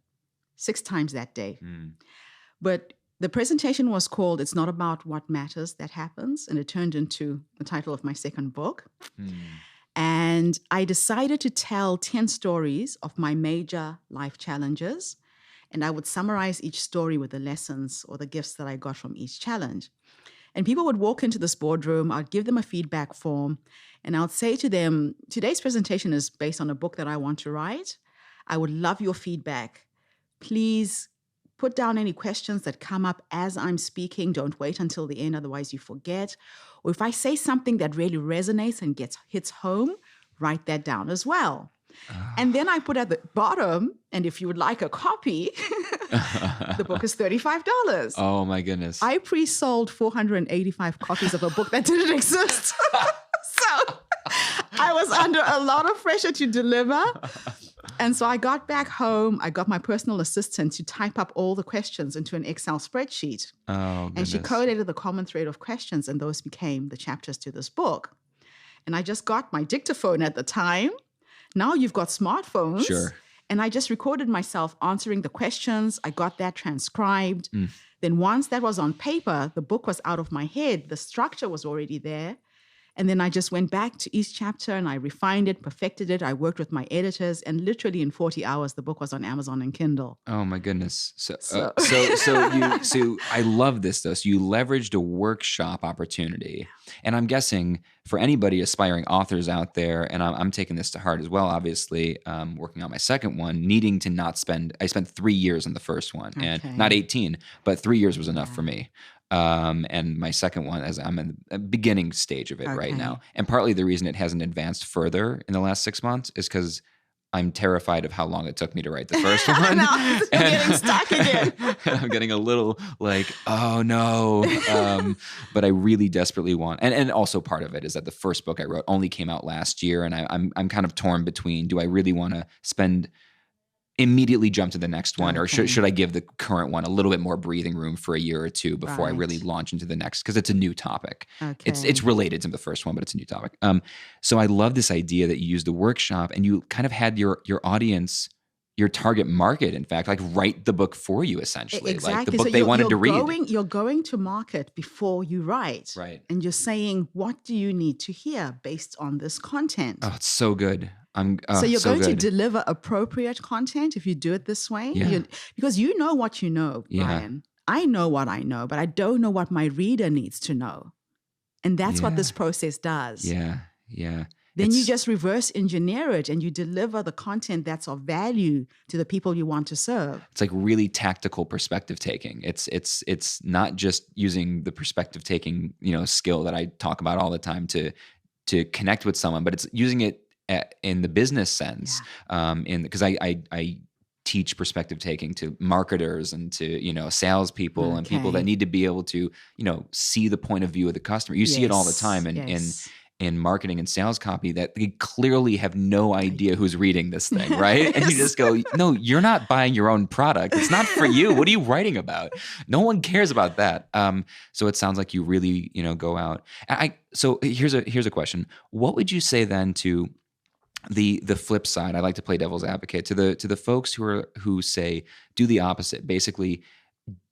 6 times that day. But the presentation was called It's Not About What Matters That Happens. And it turned into the title of my second book. And I decided to tell 10 stories of my major life challenges. And I would summarize each story with the lessons or the gifts that I got from each challenge. And people would walk into this boardroom. I'd give them a feedback form. And I'd say to them, today's presentation is based on a book that I want to write. I would love your feedback. Please put down any questions that come up as I'm speaking. Don't wait until the end, otherwise you forget. Or if I say something that really resonates and hits home, write that down as well. And then I put at the bottom, and if you would like a copy, the book is $35. Oh my goodness. I pre-sold 485 copies of a book that didn't exist. So I was under a lot of pressure to deliver. And so I got back home. I got my personal assistant to type up all the questions into an Excel spreadsheet. Oh, and she collated the common thread of questions, and those became the chapters to this book. And I just got my dictaphone at the time. Now you've got smartphones. Sure. And I just recorded myself answering the questions. I got that transcribed. Then once that was on paper, the book was out of my head. The structure was already there. And then I just went back to each chapter and I refined it, perfected it. I worked with my editors, and literally in 40 hours, the book was on Amazon and Kindle. Oh my goodness. So I love this though. So you leveraged a workshop opportunity, and I'm guessing for anybody aspiring authors out there, and I'm taking this to heart as well, obviously, working on my second one, needing to not spend, I spent 3 years on the first one and not 18, but 3 years was enough for me. And my second one, as I'm in the beginning stage of it right now. And partly the reason it hasn't advanced further in the last 6 months is because I'm terrified of how long it took me to write the first one. I'm getting stuck again. And I'm getting a little like, oh no. But I really desperately want, and also part of it is that the first book I wrote only came out last year. And I'm kind of torn between, do I really want to immediately jump to the next one, or should I give the current one a little bit more breathing room for a year or two before I really launch into the next? Because it's a new topic. It's related to the first one, but it's a new topic. So I love this idea that you used the workshop and you kind of had your audience your target market, in fact, like write the book for you, essentially. Exactly. Like the book So they wanted to read. You're going to market before you write. Right. And you're saying, what do you need to hear based on this content? Oh, it's so good. So you're going to good. deliver appropriate content if you do it this way. Yeah. Because you know what you know, Yeah. Brian. I know what I know, but I don't know what my reader needs to know. And that's what this process does. Yeah. Yeah. Then you just reverse engineer it and you deliver the content that's of value to the people you want to serve. It's like really tactical perspective taking. It's not just using the perspective taking, skill that I talk about all the time to connect with someone, but it's using it in the business sense. Because I teach perspective taking to marketers and to salespeople and people that need to be able to see the point of view of the customer. You see it all the time in marketing and sales copy that they clearly have no idea who's reading this thing, right? And you just go, no, you're not buying your own product. It's not for you. What are you writing about? No one cares about that. So it sounds like you really, go out. So here's a question. What would you say then to the flip side? I like to play devil's advocate to the folks who say do the opposite. Basically,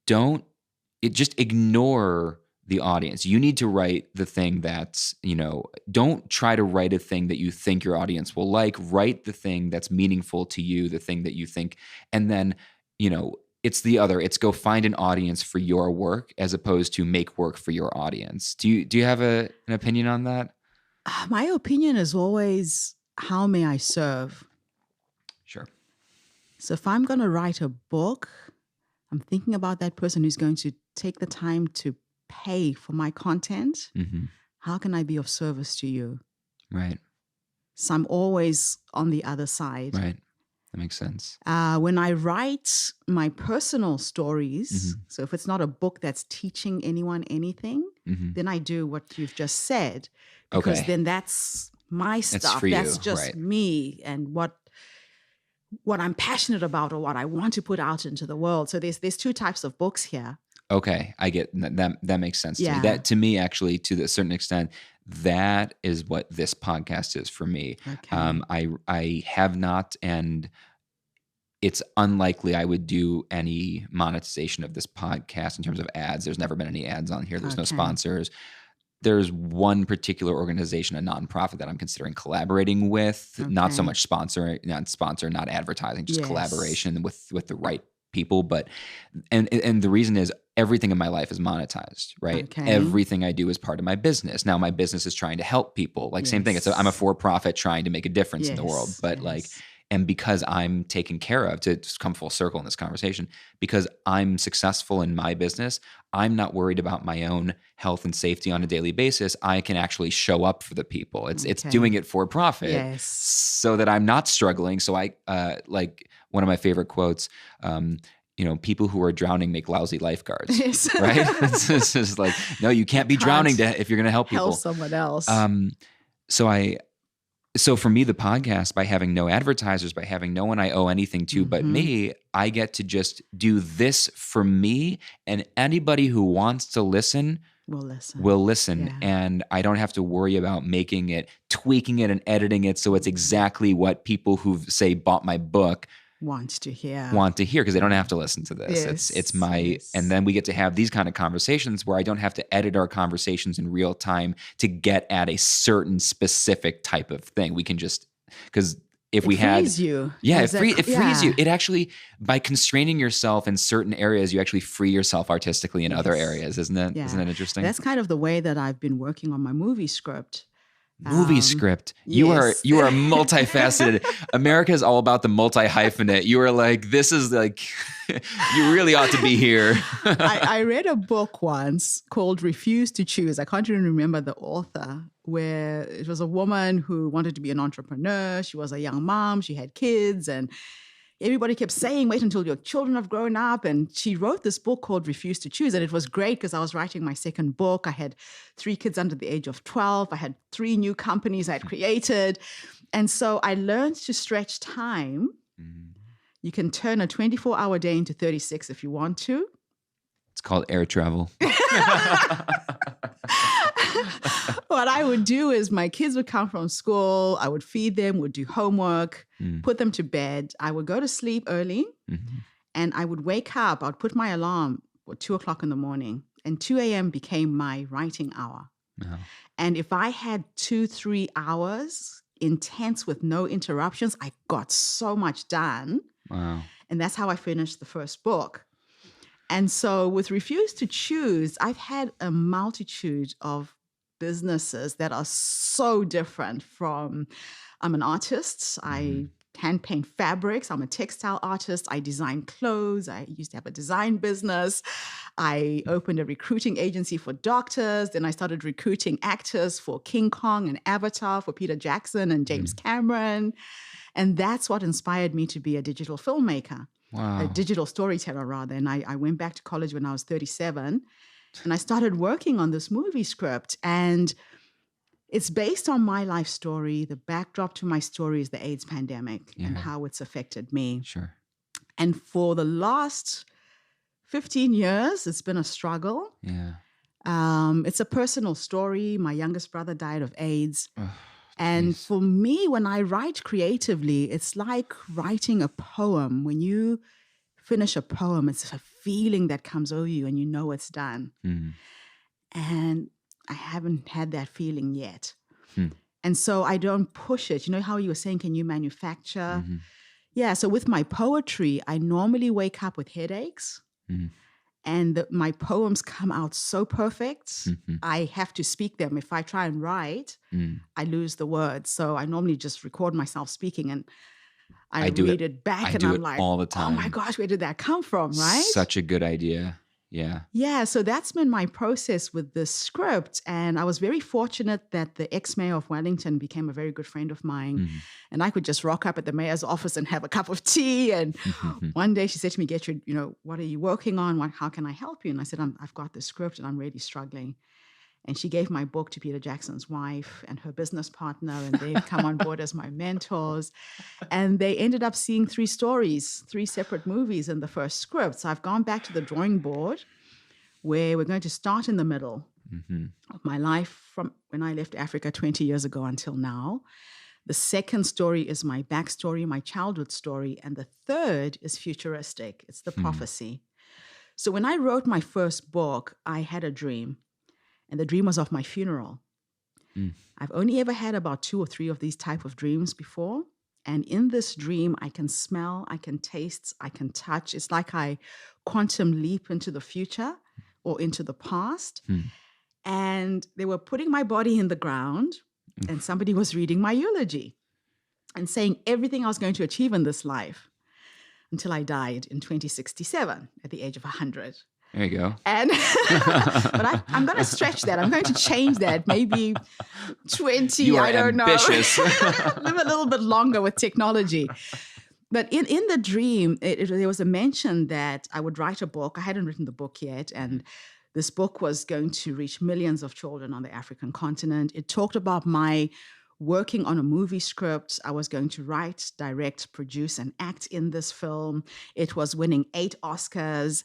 just ignore the audience. You need to write the thing that's, don't try to write a thing that you think your audience will like. Write the thing that's meaningful to you, the thing that you think, and then, it's go find an audience for your work as opposed to make work for your audience. Do you have an opinion on that? My opinion is always, how may I serve? Sure. So if I'm going to write a book, I'm thinking about that person who's going to take the time to pay for my content. Mm-hmm. How can I be of service to you? Right. So I'm always on the other side. Right. That makes sense. When I write my personal stories, so if it's not a book that's teaching anyone anything, then I do what you've just said. Because then that's my stuff. That's just me and what I'm passionate about or what I want to put out into the world. So there's two types of books here. Okay, I get that makes sense to me. That to me, actually, to a certain extent, that is what this podcast is for me. Okay. I have not, and it's unlikely I would do any monetization of this podcast in terms of ads. There's never been any ads on here. There's no sponsors. There's one particular organization, a nonprofit that I'm considering collaborating with. Not so much not advertising, just collaboration with the right people. But and the reason is everything in my life is monetized, right? Okay. Everything I do is part of my business. Now my business is trying to help people. Like same thing. I'm a for-profit trying to make a difference in the world. But and because I'm taken care of, to just come full circle in this conversation, because I'm successful in my business, I'm not worried about my own health and safety on a daily basis. I can actually show up for the people. It's doing it for profit so that I'm not struggling. So I like one of my favorite quotes, people who are drowning make lousy lifeguards, right? It's just like, no, you can't be drowning if you're going to help people. Help someone else. So for me, the podcast, by having no advertisers, by having no one I owe anything to but me, I get to just do this for me, and anybody who wants to listen will listen. Yeah. And I don't have to worry about making it, tweaking it, and editing it so it's exactly what people who say bought my book want to hear, because they don't have to listen to this. And then we get to have these kind of conversations where I don't have to edit our conversations in real time to get at a certain specific type of thing. We can just, because if we had, frees you. It frees you. It actually, by constraining yourself in certain areas, you actually free yourself artistically in other areas. Isn't it? Yeah. Isn't that interesting? That's kind of the way that I've been working on my movie script. Script. You are multifaceted. America is all about the multi-hyphenate. You are like, this is like, you really ought to be here. I read a book once called Refuse to Choose. I can't even remember the author, where it was a woman who wanted to be an entrepreneur. She was a young mom. She had kids, and everybody kept saying, wait until your children have grown up. And she wrote this book called Refuse to Choose. And it was great because I was writing my second book. I had 3 kids under the age of 12. I had 3 new companies I had created. And so I learned to stretch time. You can turn a 24-hour day into 36 if you want to. It's called air travel. what I would do is my kids would come from school. I would feed them, would do homework, put them to bed. I would go to sleep early and I would wake up. I would put my alarm at 2:00 in the morning, and 2 a.m. became my writing hour. Wow. And if I had 2-3 hours intense with no interruptions, I got so much done. Wow. And that's how I finished the first book. And so with Refuse to Choose, I've had a multitude of businesses that are so different from, I'm an artist. I hand paint fabrics. I'm a textile artist. I design clothes. I used to have a design business. I opened a recruiting agency for doctors. Then I started recruiting actors for King Kong and Avatar, for Peter Jackson and James Cameron. And that's what inspired me to be a digital filmmaker. Wow. A digital storyteller, rather. And I went back to college when I was 37, and I started working on this movie script. And it's based on my life story. The backdrop to my story is the AIDS pandemic and how it's affected me. Sure. And for the last 15 years, it's been a struggle. Yeah. It's a personal story. My youngest brother died of AIDS. Oh, and for me, when I write creatively, it's like writing a poem. When you finish a poem, it's a feeling that comes over you and you know it's done. And I haven't had that feeling yet. And so I don't push it. You know how you were saying, can you manufacture? Yeah, so with my poetry, I normally wake up with headaches. And my poems come out so perfect. I have to speak them. If I try and write, I lose the words. So I normally just record myself speaking, and I read it back, and I'm like, all the time. Oh my gosh, where did that come from, right? Such a good idea. Yeah. Yeah, so that's been my process with this script. And I was very fortunate that the ex-mayor of Wellington became a very good friend of mine. And I could just rock up at the mayor's office and have a cup of tea. And one day she said to me, Getrude, what are you working on? How can I help you? And I said, I've got this script and I'm really struggling. And she gave my book to Peter Jackson's wife and her business partner, and they've come on board as my mentors. And they ended up seeing 3 stories, 3 separate movies in the first script. So I've gone back to the drawing board, where we're going to start in the middle of my life from when I left Africa 20 years ago until now. The second story is my backstory, my childhood story. And the third is futuristic. It's the prophecy. So when I wrote my first book, I had a dream. And the dream was of my funeral. I've only ever had about 2 or 3 of these type of dreams before. And in this dream, I can smell, I can taste, I can touch. It's like I quantum leap into the future or into the past. And they were putting my body in the ground, and somebody was reading my eulogy and saying everything I was going to achieve in this life until I died in 2067 at the age of 100. There you go. And but I'm going to stretch that. I'm going to change that. Maybe 20. You are I don't ambitious. know. Live a little bit longer with technology. But in the dream, there was a mention that I would write a book. I hadn't written the book yet, and this book was going to reach millions of children on the African continent. It talked about my working on a movie script. I was going to write, direct, produce, and act in this film. It was winning 8 Oscars.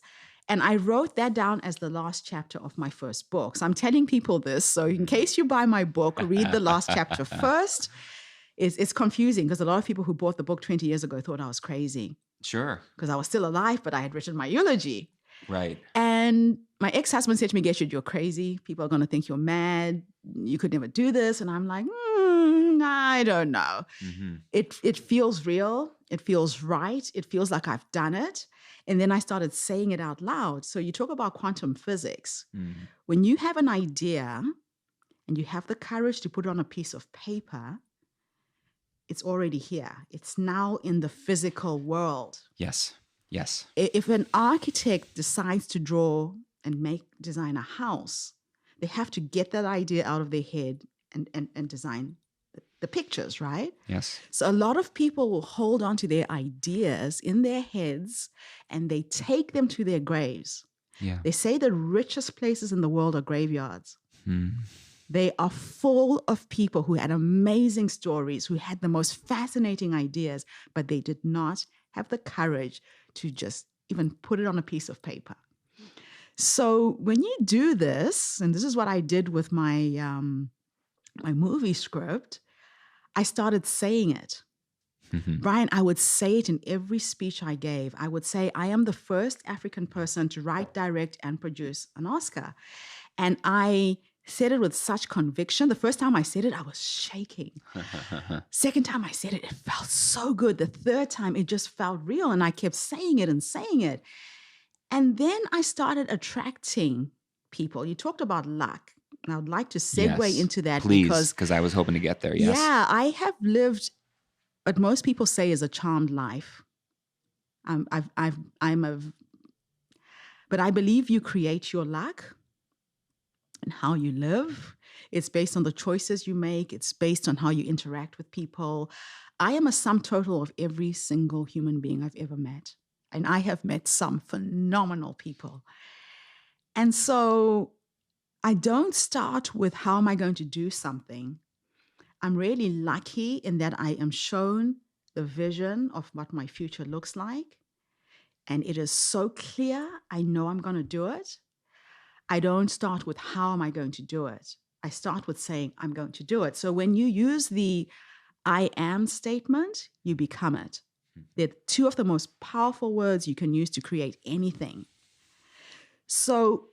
And I wrote that down as the last chapter of my first book. So I'm telling people this. So in case you buy my book, read the last chapter first. It's confusing because a lot of people who bought the book 20 years ago thought I was crazy. Sure. Because I was still alive, but I had written my eulogy. Right. And my ex-husband said to me, Gertrude, you're crazy. People are going to think you're mad. You could never do this. And I'm like, I don't know. It feels real. It feels right. It feels like I've done it. And then I started saying it out loud. So you talk about quantum physics. When you have an idea and you have the courage to put it on a piece of paper, it's already here. It's now in the physical world. Yes. Yes. If an architect decides to draw and design a house, they have to get that idea out of their head and design the pictures, right? Yes. So a lot of people will hold on to their ideas in their heads and they take them to their graves. Yeah. They say the richest places in the world are graveyards. They are full of people who had amazing stories, who had the most fascinating ideas, but they did not have the courage to just even put it on a piece of paper. So when you do this, and this is what I did with my movie script, I started saying it. Brian, I would say it in every speech I gave. I would say, I am the first African person to write, direct, and produce an Oscar. And I said it with such conviction. The first time I said it, I was shaking. Second time I said it, it felt so good. The third time, it just felt real. And I kept saying it and saying it. And then I started attracting people. You talked about luck. And I would like to segue into that. Please, because I was hoping to get there. Yes. Yeah, I have lived what most people say is a charmed life. But I believe you create your luck and how you live. It's based on the choices you make. It's based on how you interact with people. I am a sum total of every single human being I've ever met. And I have met some phenomenal people. And so I don't start with how am I going to do something. I'm really lucky in that I am shown the vision of what my future looks like. And it is so clear. I know I'm going to do it. I don't start with how am I going to do it. I start with saying I'm going to do it. So when you use the I am statement, you become it. They're two of the most powerful words you can use to create anything. So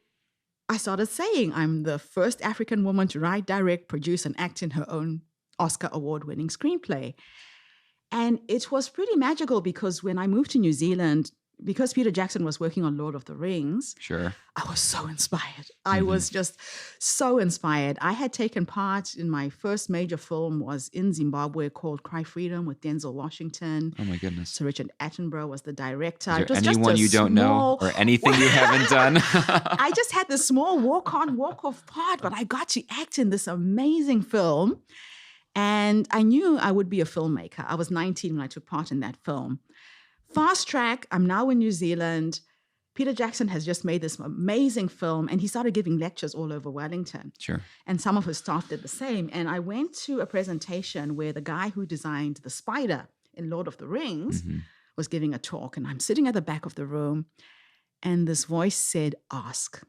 I started saying I'm the first African woman to write, direct, produce, and act in her own Oscar award-winning screenplay. And it was pretty magical because when I moved to New Zealand, because Peter Jackson was working on Lord of the Rings, sure, I was so inspired. I was just so inspired. I had taken part in my first major film was in Zimbabwe called Cry Freedom with Denzel Washington. Oh my goodness. Sir Richard Attenborough was the director. Is there anyone you don't know or anything you haven't done? I just had this small walk-on, walk-off part, but I got to act in this amazing film. And I knew I would be a filmmaker. I was 19 when I took part in that film. Fast track, I'm now in New Zealand. Peter Jackson has just made this amazing film, and he started giving lectures all over Wellington. Sure. And some of his staff did the same. And I went to a presentation where the guy who designed the spider in Lord of the Rings was giving a talk. And I'm sitting at the back of the room, and this voice said, ask.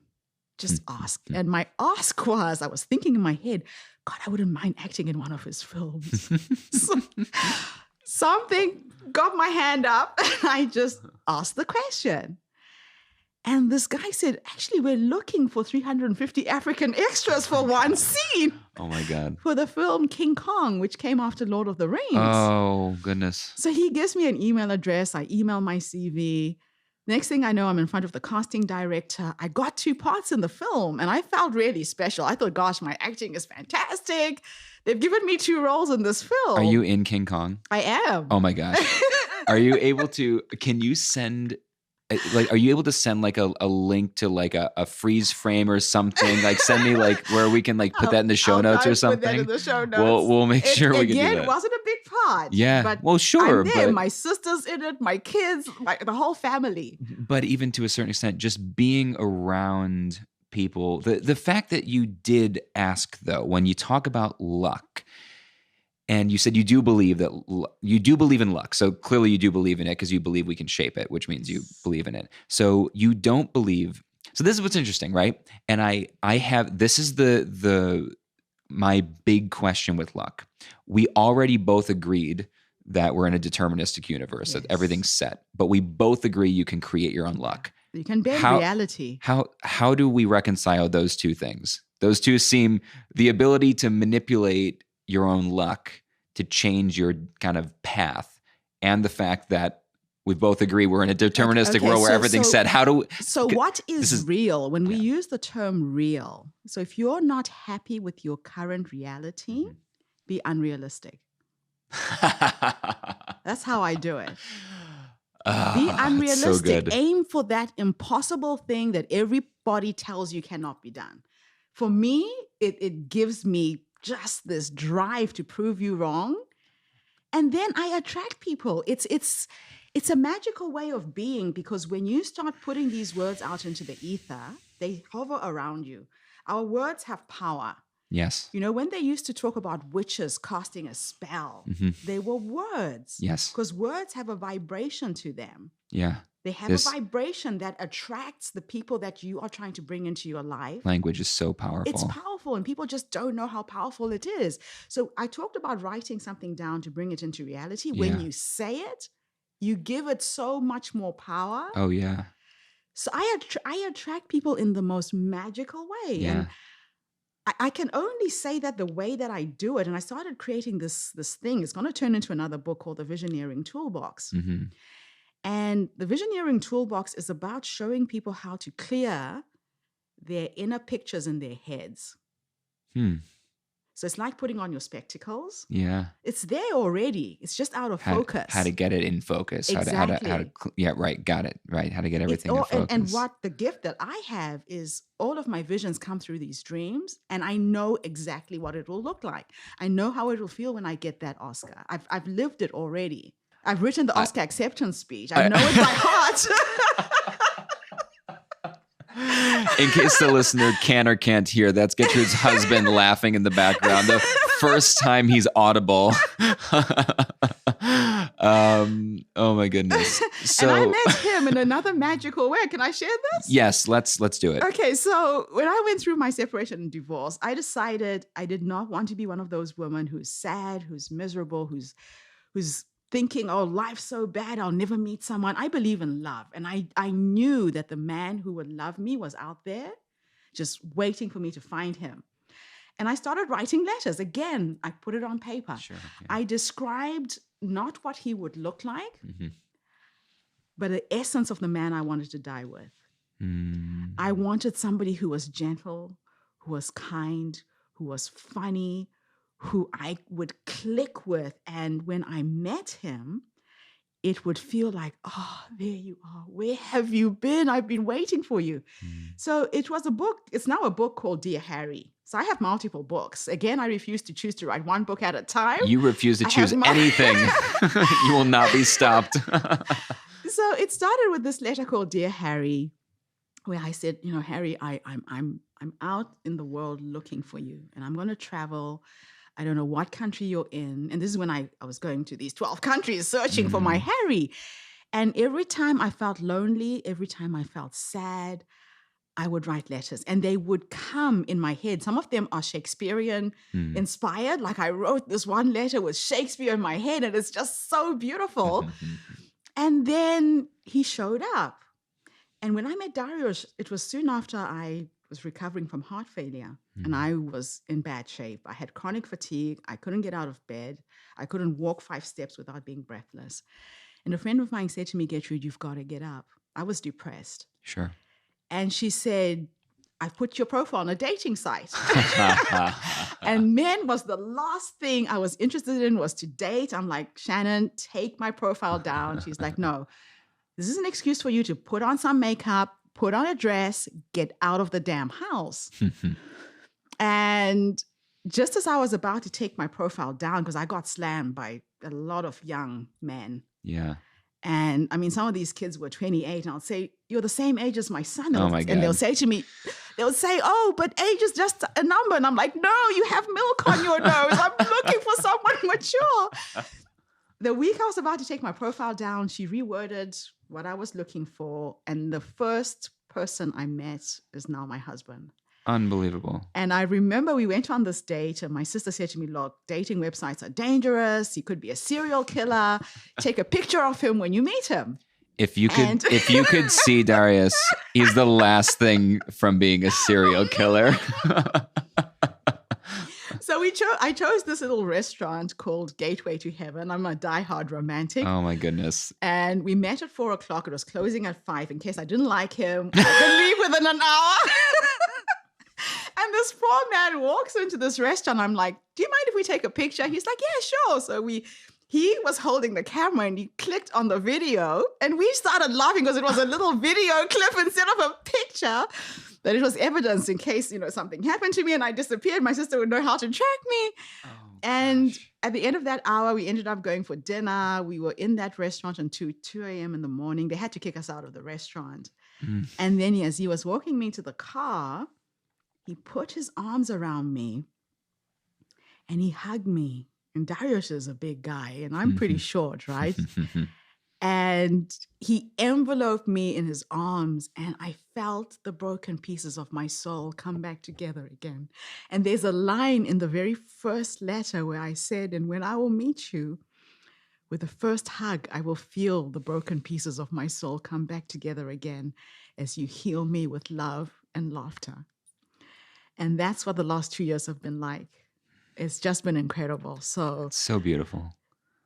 Just ask. And my ask was, I was thinking in my head, God, I wouldn't mind acting in one of his films. Something got my hand up, and I just asked the question. And this guy said, actually, we're looking for 350 African extras for one scene. Oh, my God. For the film King Kong, which came after Lord of the Rings. Oh, goodness. So he gives me an email address. I email my CV. Next thing I know, I'm in front of the casting director. I got 2 parts in the film, and I felt really special. I thought, gosh, my acting is fantastic. They've given me 2 roles in this film. Are you in King Kong? I am. Oh, my gosh. Are you able to, can you send... Like, are you able to send like a link to like a freeze frame or something? Like, send me like where we can like put that in the show notes or something. Put that in the show notes. We'll make sure we can do that. Again, it wasn't a big part. Yeah. But well, sure. I'm there. But My sister's in it. My kids. The whole family. But even to a certain extent, just being around people. The fact that you did ask though, when you talk about luck. And you said you do believe in luck. So clearly you do believe in it because you believe we can shape it, which means you believe in it. So you don't believe. So this is what's interesting, right? And I have, this is my big question with luck. We already both agreed that we're in a deterministic universe, that everything's set. But we both agree you can create your own luck. You can bend reality. How do we reconcile those two things? Those two seem, the ability to manipulate your own luck to change your kind of path, and the fact that we both agree we're in a deterministic world where everything's set. How do what is real? When we use the term real, so if you're not happy with your current reality, be unrealistic. That's how I do it. Be unrealistic. So aim for that impossible thing that everybody tells you cannot be done. For me, it gives me just this drive to prove you wrong. And then I attract people. It's a magical way of being, because when you start putting these words out into the ether, they hover around you. Our words have power. Yes. You know, when they used to talk about witches casting a spell, they were words. Yes. Because words have a vibration to them. Yeah. They have a vibration that attracts the people that you are trying to bring into your life. Language is so powerful. It's powerful, and people just don't know how powerful it is. So I talked about writing something down to bring it into reality. Yeah. When you say it, you give it so much more power. Oh, yeah. So I attract people in the most magical way. Yeah. And I can only say that the way that I do it, and I started creating this thing. It's going to turn into another book called the Visioneering Toolbox. Mm-hmm. And the Visioneering Toolbox is about showing people how to clear their inner pictures in their heads. So it's like putting on your spectacles. Yeah. It's there already. It's just out of focus. How to get it in focus. Exactly. Yeah, right. Got it. Right. How to get everything in focus. And what the gift that I have is all of my visions come through these dreams, and I know exactly what it will look like. I know how it will feel when I get that Oscar. I've lived it already. I've written the Oscar acceptance speech. I know it by heart. In case the listener can or can't hear, that's Getrude's husband laughing in the background. The first time he's audible. Oh my goodness. So, and I met him in another magical way. Can I share this? Yes, let's do it. Okay, so when I went through my separation and divorce, I decided I did not want to be one of those women who's sad, who's miserable, who's thinking, oh, life's so bad, I'll never meet someone. I believe in love. And I knew that the man who would love me was out there just waiting for me to find him. And I started writing letters. Again, I put it on paper. Sure, yeah. I described not what he would look like, but the essence of the man I wanted to die with. I wanted somebody who was gentle, who was kind, who was funny, who I would click with. And when I met him, it would feel like, oh, there you are. Where have you been? I've been waiting for you. So it was a book. It's now a book called Dear Harry. So I have multiple books. Again, I refuse to choose to write one book at a time. You refuse to choose anything. You will not be stopped. So it started with this letter called Dear Harry, where I said, Harry, I'm out in the world looking for you, and I'm going to travel. I don't know what country you're in. And this is when I was going to these 12 countries searching for my Harry. And every time I felt lonely, every time I felt sad, I would write letters, and they would come in my head. Some of them are Shakespearean inspired. Like I wrote this one letter with Shakespeare in my head, and it's just so beautiful. And then he showed up. And when I met Darius, it was soon after I was recovering from heart failure, and I was in bad shape. I had chronic fatigue. I couldn't get out of bed. I couldn't walk 5 steps without being breathless. And a friend of mine said to me, Getrude, you've got to get up. I was depressed. Sure. And she said, I put your profile on a dating site. And men was the last thing I was interested in, was to date. I'm like, Shannon, take my profile down. She's like, no, this is an excuse for you to put on some makeup, put on a dress, get out of the damn house. And just as I was about to take my profile down, because I got slammed by a lot of young men. Yeah. And I mean, some of these kids were 28, and I'll say, you're the same age as my son. Oh my God. And they'll say to me, oh, but age is just a number. And I'm like, no, you have milk on your nose. I'm looking for someone mature. The week I was about to take my profile down, she reworded what I was looking for. And the first person I met is now my husband. Unbelievable. And I remember we went on this date, and my sister said to me, look, dating websites are dangerous. He could be a serial killer. Take a picture of him when you meet him. If you could see Darius, he's the last thing from being a serial killer. So I chose this little restaurant called Gateway to Heaven. I'm a diehard romantic. Oh my goodness. And we met at 4:00. It was closing at 5 in case I didn't like him. I could leave within an hour. And this poor man walks into this restaurant. I'm like, do you mind if we take a picture? He's like, yeah, sure. So he was holding the camera, and he clicked on the video, and we started laughing because it was a little video clip instead of a picture. But it was evidence in case, something happened to me and I disappeared, my sister would know how to track me. Oh, and at the end of that hour, we ended up going for dinner. We were in that restaurant until 2 a.m. in the morning. They had to kick us out of the restaurant. And then as he was walking me to the car, he put his arms around me and he hugged me. And Darius is a big guy, and I'm pretty short, right? And he enveloped me in his arms, and I felt the broken pieces of my soul come back together again. And there's a line in the very first letter where I said, and when I will meet you, with the first hug, I will feel the broken pieces of my soul come back together again as you heal me with love and laughter. And that's what the last 2 years have been like. It's just been incredible. So, So beautiful.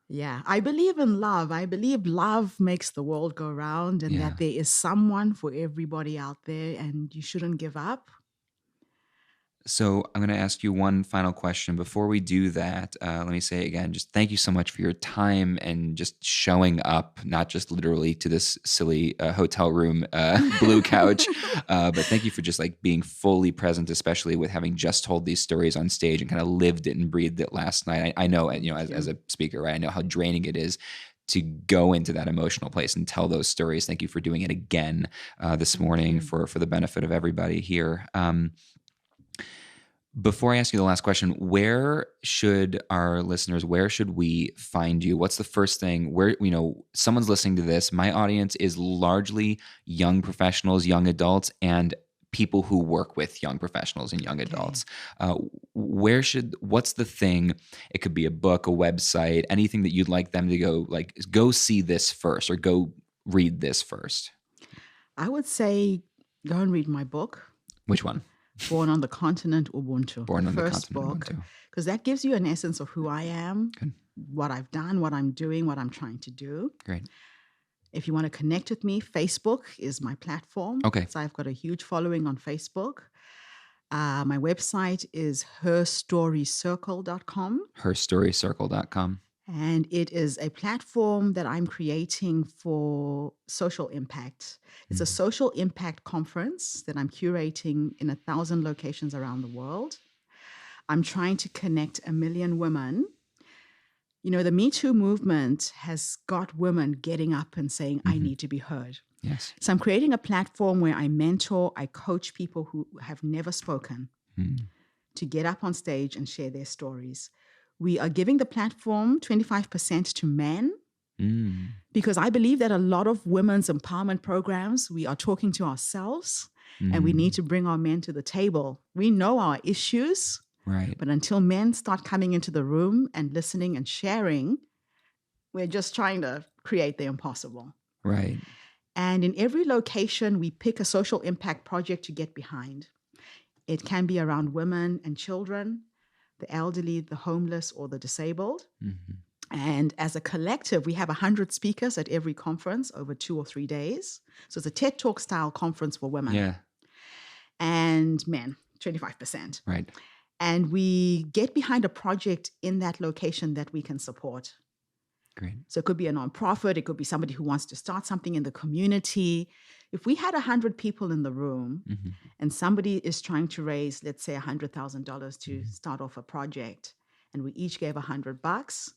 yeah, I believe in love. I believe love makes the world go round, and that there is someone for everybody out there, and you shouldn't give up. So I'm going to ask you one final question. Before we do that, let me say again, just thank you so much for your time and just showing up, not just literally to this silly hotel room blue couch, but thank you for just like being fully present, especially with having just told these stories on stage and kind of lived it and breathed it last night. I know, as a speaker, right, I know how draining it is to go into that emotional place and tell those stories. Thank you for doing it again this morning for the benefit of everybody here. Before I ask you the last question, where should we find you? What's the first thing where, someone's listening to this? My audience is largely young professionals, young adults, and people who work with young professionals and young adults. What's the thing? It could be a book, a website, anything that you'd like them to go see this first or go read this first. I would say go and read my book. Which one? Born on the Continent Ubuntu. Born on the First Continent book, Ubuntu. because that gives you an essence of who I am, Good. What I've done, what I'm doing, what I'm trying to do. Great. If you want to connect with me, Facebook is my platform. Okay. So I've got a huge following on Facebook. My website is HerStoryCircle.com. HerStoryCircle.com. And it is a platform that I'm creating for social impact. It's a social impact conference that I'm curating in 1,000 locations around the world. I'm trying to connect 1 million women. The Me Too movement has got women getting up and saying, I need to be heard. Yes. So I'm creating a platform where I mentor, I coach people who have never spoken to get up on stage and share their stories. We are giving the platform 25% to men because I believe that a lot of women's empowerment programs, we are talking to ourselves and we need to bring our men to the table. We know our issues, right? But until men start coming into the room and listening and sharing, we're just trying to create the impossible. Right. And in every location, we pick a social impact project to get behind. It can be around women and children, the elderly, the homeless, or the disabled. And as a collective, we have 100 speakers at every conference over 2 or 3 days. So it's a TED Talk style conference for women. Yeah. And men, 25%. Right. And we get behind a project in that location that we can support. Great. So it could be a nonprofit. It could be somebody who wants to start something in the community. If we had 100 people in the room and somebody is trying to raise, let's say, $100,000 to start off a project, and we each gave $100,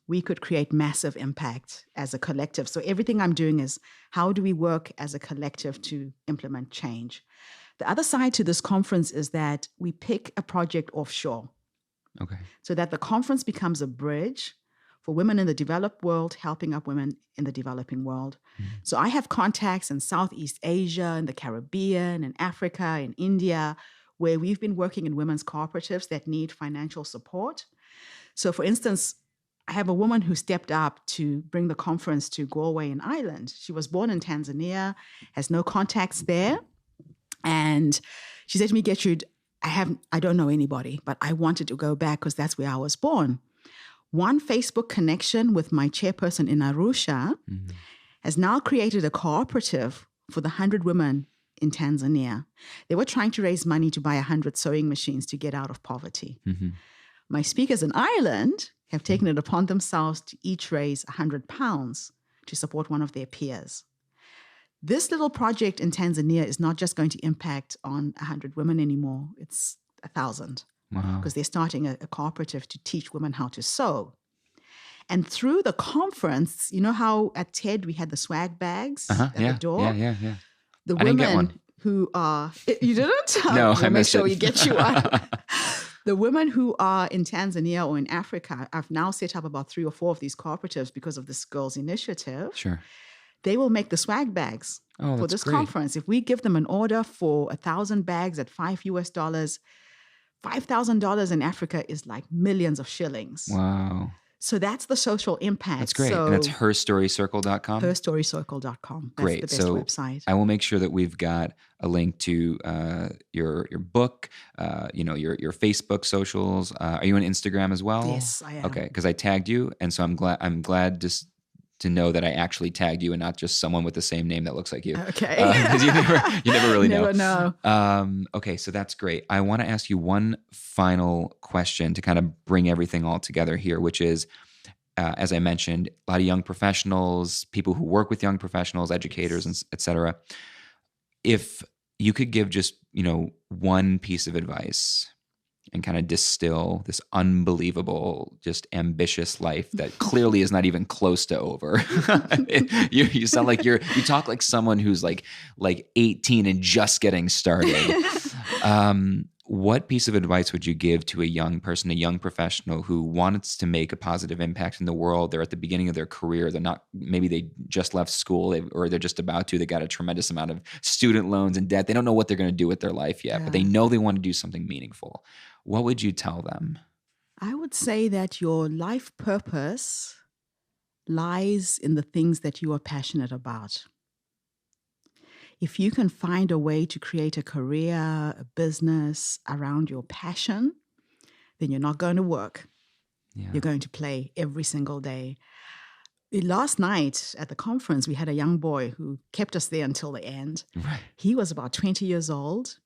we could create massive impact as a collective. So everything I'm doing is how do we work as a collective to implement change? The other side to this conference is that we pick a project offshore. Okay. So that the conference becomes a bridge for women in the developed world, helping up women in the developing world. So I have contacts in Southeast Asia, in the Caribbean, in Africa, in India, where we've been working in women's cooperatives that need financial support. So for instance, I have a woman who stepped up to bring the conference to Galway in Ireland. She was born in Tanzania, has no contacts there. And she said to me, Getrude, I don't know anybody, but I wanted to go back because that's where I was born. One Facebook connection with my chairperson in Arusha has now created a cooperative for the 100 women in Tanzania. They were trying to raise money to buy 100 sewing machines to get out of poverty. My speakers in Ireland have taken it upon themselves to each raise £100 to support one of their peers. This little project in Tanzania is not just going to impact on 100 women anymore. It's 1,000. Wow. Because they're starting a cooperative to teach women how to sew. And through the conference, you know how at TED we had the swag bags at the door? Yeah. The I didn't get women one. who are... You didn't? No, we'll I make missed sure it. we get you one. The women who are in Tanzania or in Africa, I've now set up about 3 or 4 of these cooperatives because of this girls' initiative. Sure. They will make the swag bags Oh, for that's this great. conference. If we give them an order for 1,000 bags at $5, $5,000 in Africa is like millions of shillings. Wow. So that's the social impact. That's great. So And it's HerStoryCircle.com? HerStoryCircle.com. That's Great. the best So website. I will make sure that we've got a link to your book, your Facebook socials. Are you on Instagram as well? Yes, I am. Okay, because I tagged you, and so I'm glad just to know that I actually tagged you and not just someone with the same name that looks like you. Okay. Because you never really Never know. Okay, so that's great. I want to ask you one final question to kind of bring everything all together here, which is, as I mentioned, a lot of young professionals, people who work with young professionals, educators, and et cetera. If you could give just, one piece of advice and kind of distill this unbelievable, just ambitious life that clearly is not even close to over. You sound like you talk like someone who's like 18 and just getting started. What piece of advice would you give to a young person, a young professional who wants to make a positive impact in the world? They're at the beginning of their career. Maybe they just left school or they're just about to. They got a tremendous amount of student loans and debt. They don't know what they're going to do with their life yet, but they know they want to do something meaningful. What would you tell them? I would say that your life purpose lies in the things that you are passionate about. If you can find a way to create a career, a business around your passion, then you're not going to work. Yeah. You're going to play every single day. Last night at the conference, we had a young boy who kept us there until the end. Right. He was about 20 years old,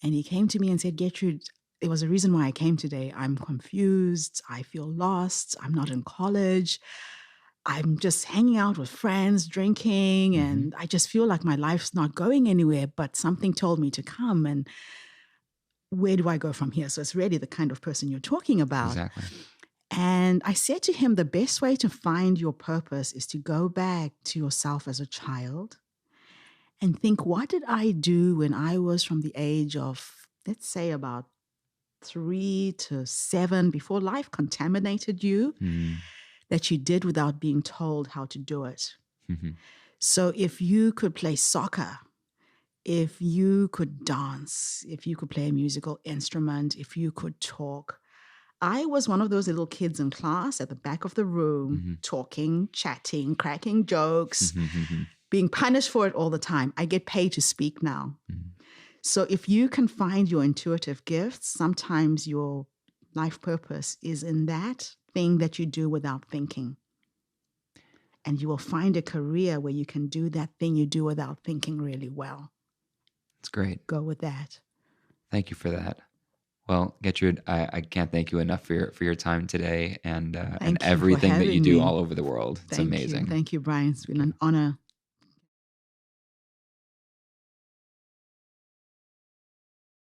and he came to me and said, Gertrude, there was a reason why I came today. I'm confused. I feel lost. I'm not in college. I'm just hanging out with friends, drinking, and I just feel like my life's not going anywhere, but something told me to come, and where do I go from here? So it's really the kind of person you're talking about. Exactly. And I said to him, the best way to find your purpose is to go back to yourself as a child and think, what did I do when I was from the age of, let's say, about 3 to 7, before life contaminated you, that you did without being told how to do it. So if you could play soccer, if you could dance, if you could play a musical instrument, if you could talk. I was one of those little kids in class at the back of the room, talking, chatting, cracking jokes, being punished for it all the time. I get paid to speak now. So if you can find your intuitive gifts, sometimes your life purpose is in that thing that you do without thinking. And you will find a career where you can do that thing you do without thinking really well. That's great. Go with that. Thank you for that. Well, Getrude, I can't thank you enough for your time today and everything that you do all over the world. It's amazing. Thank you, Brian. It's been an honor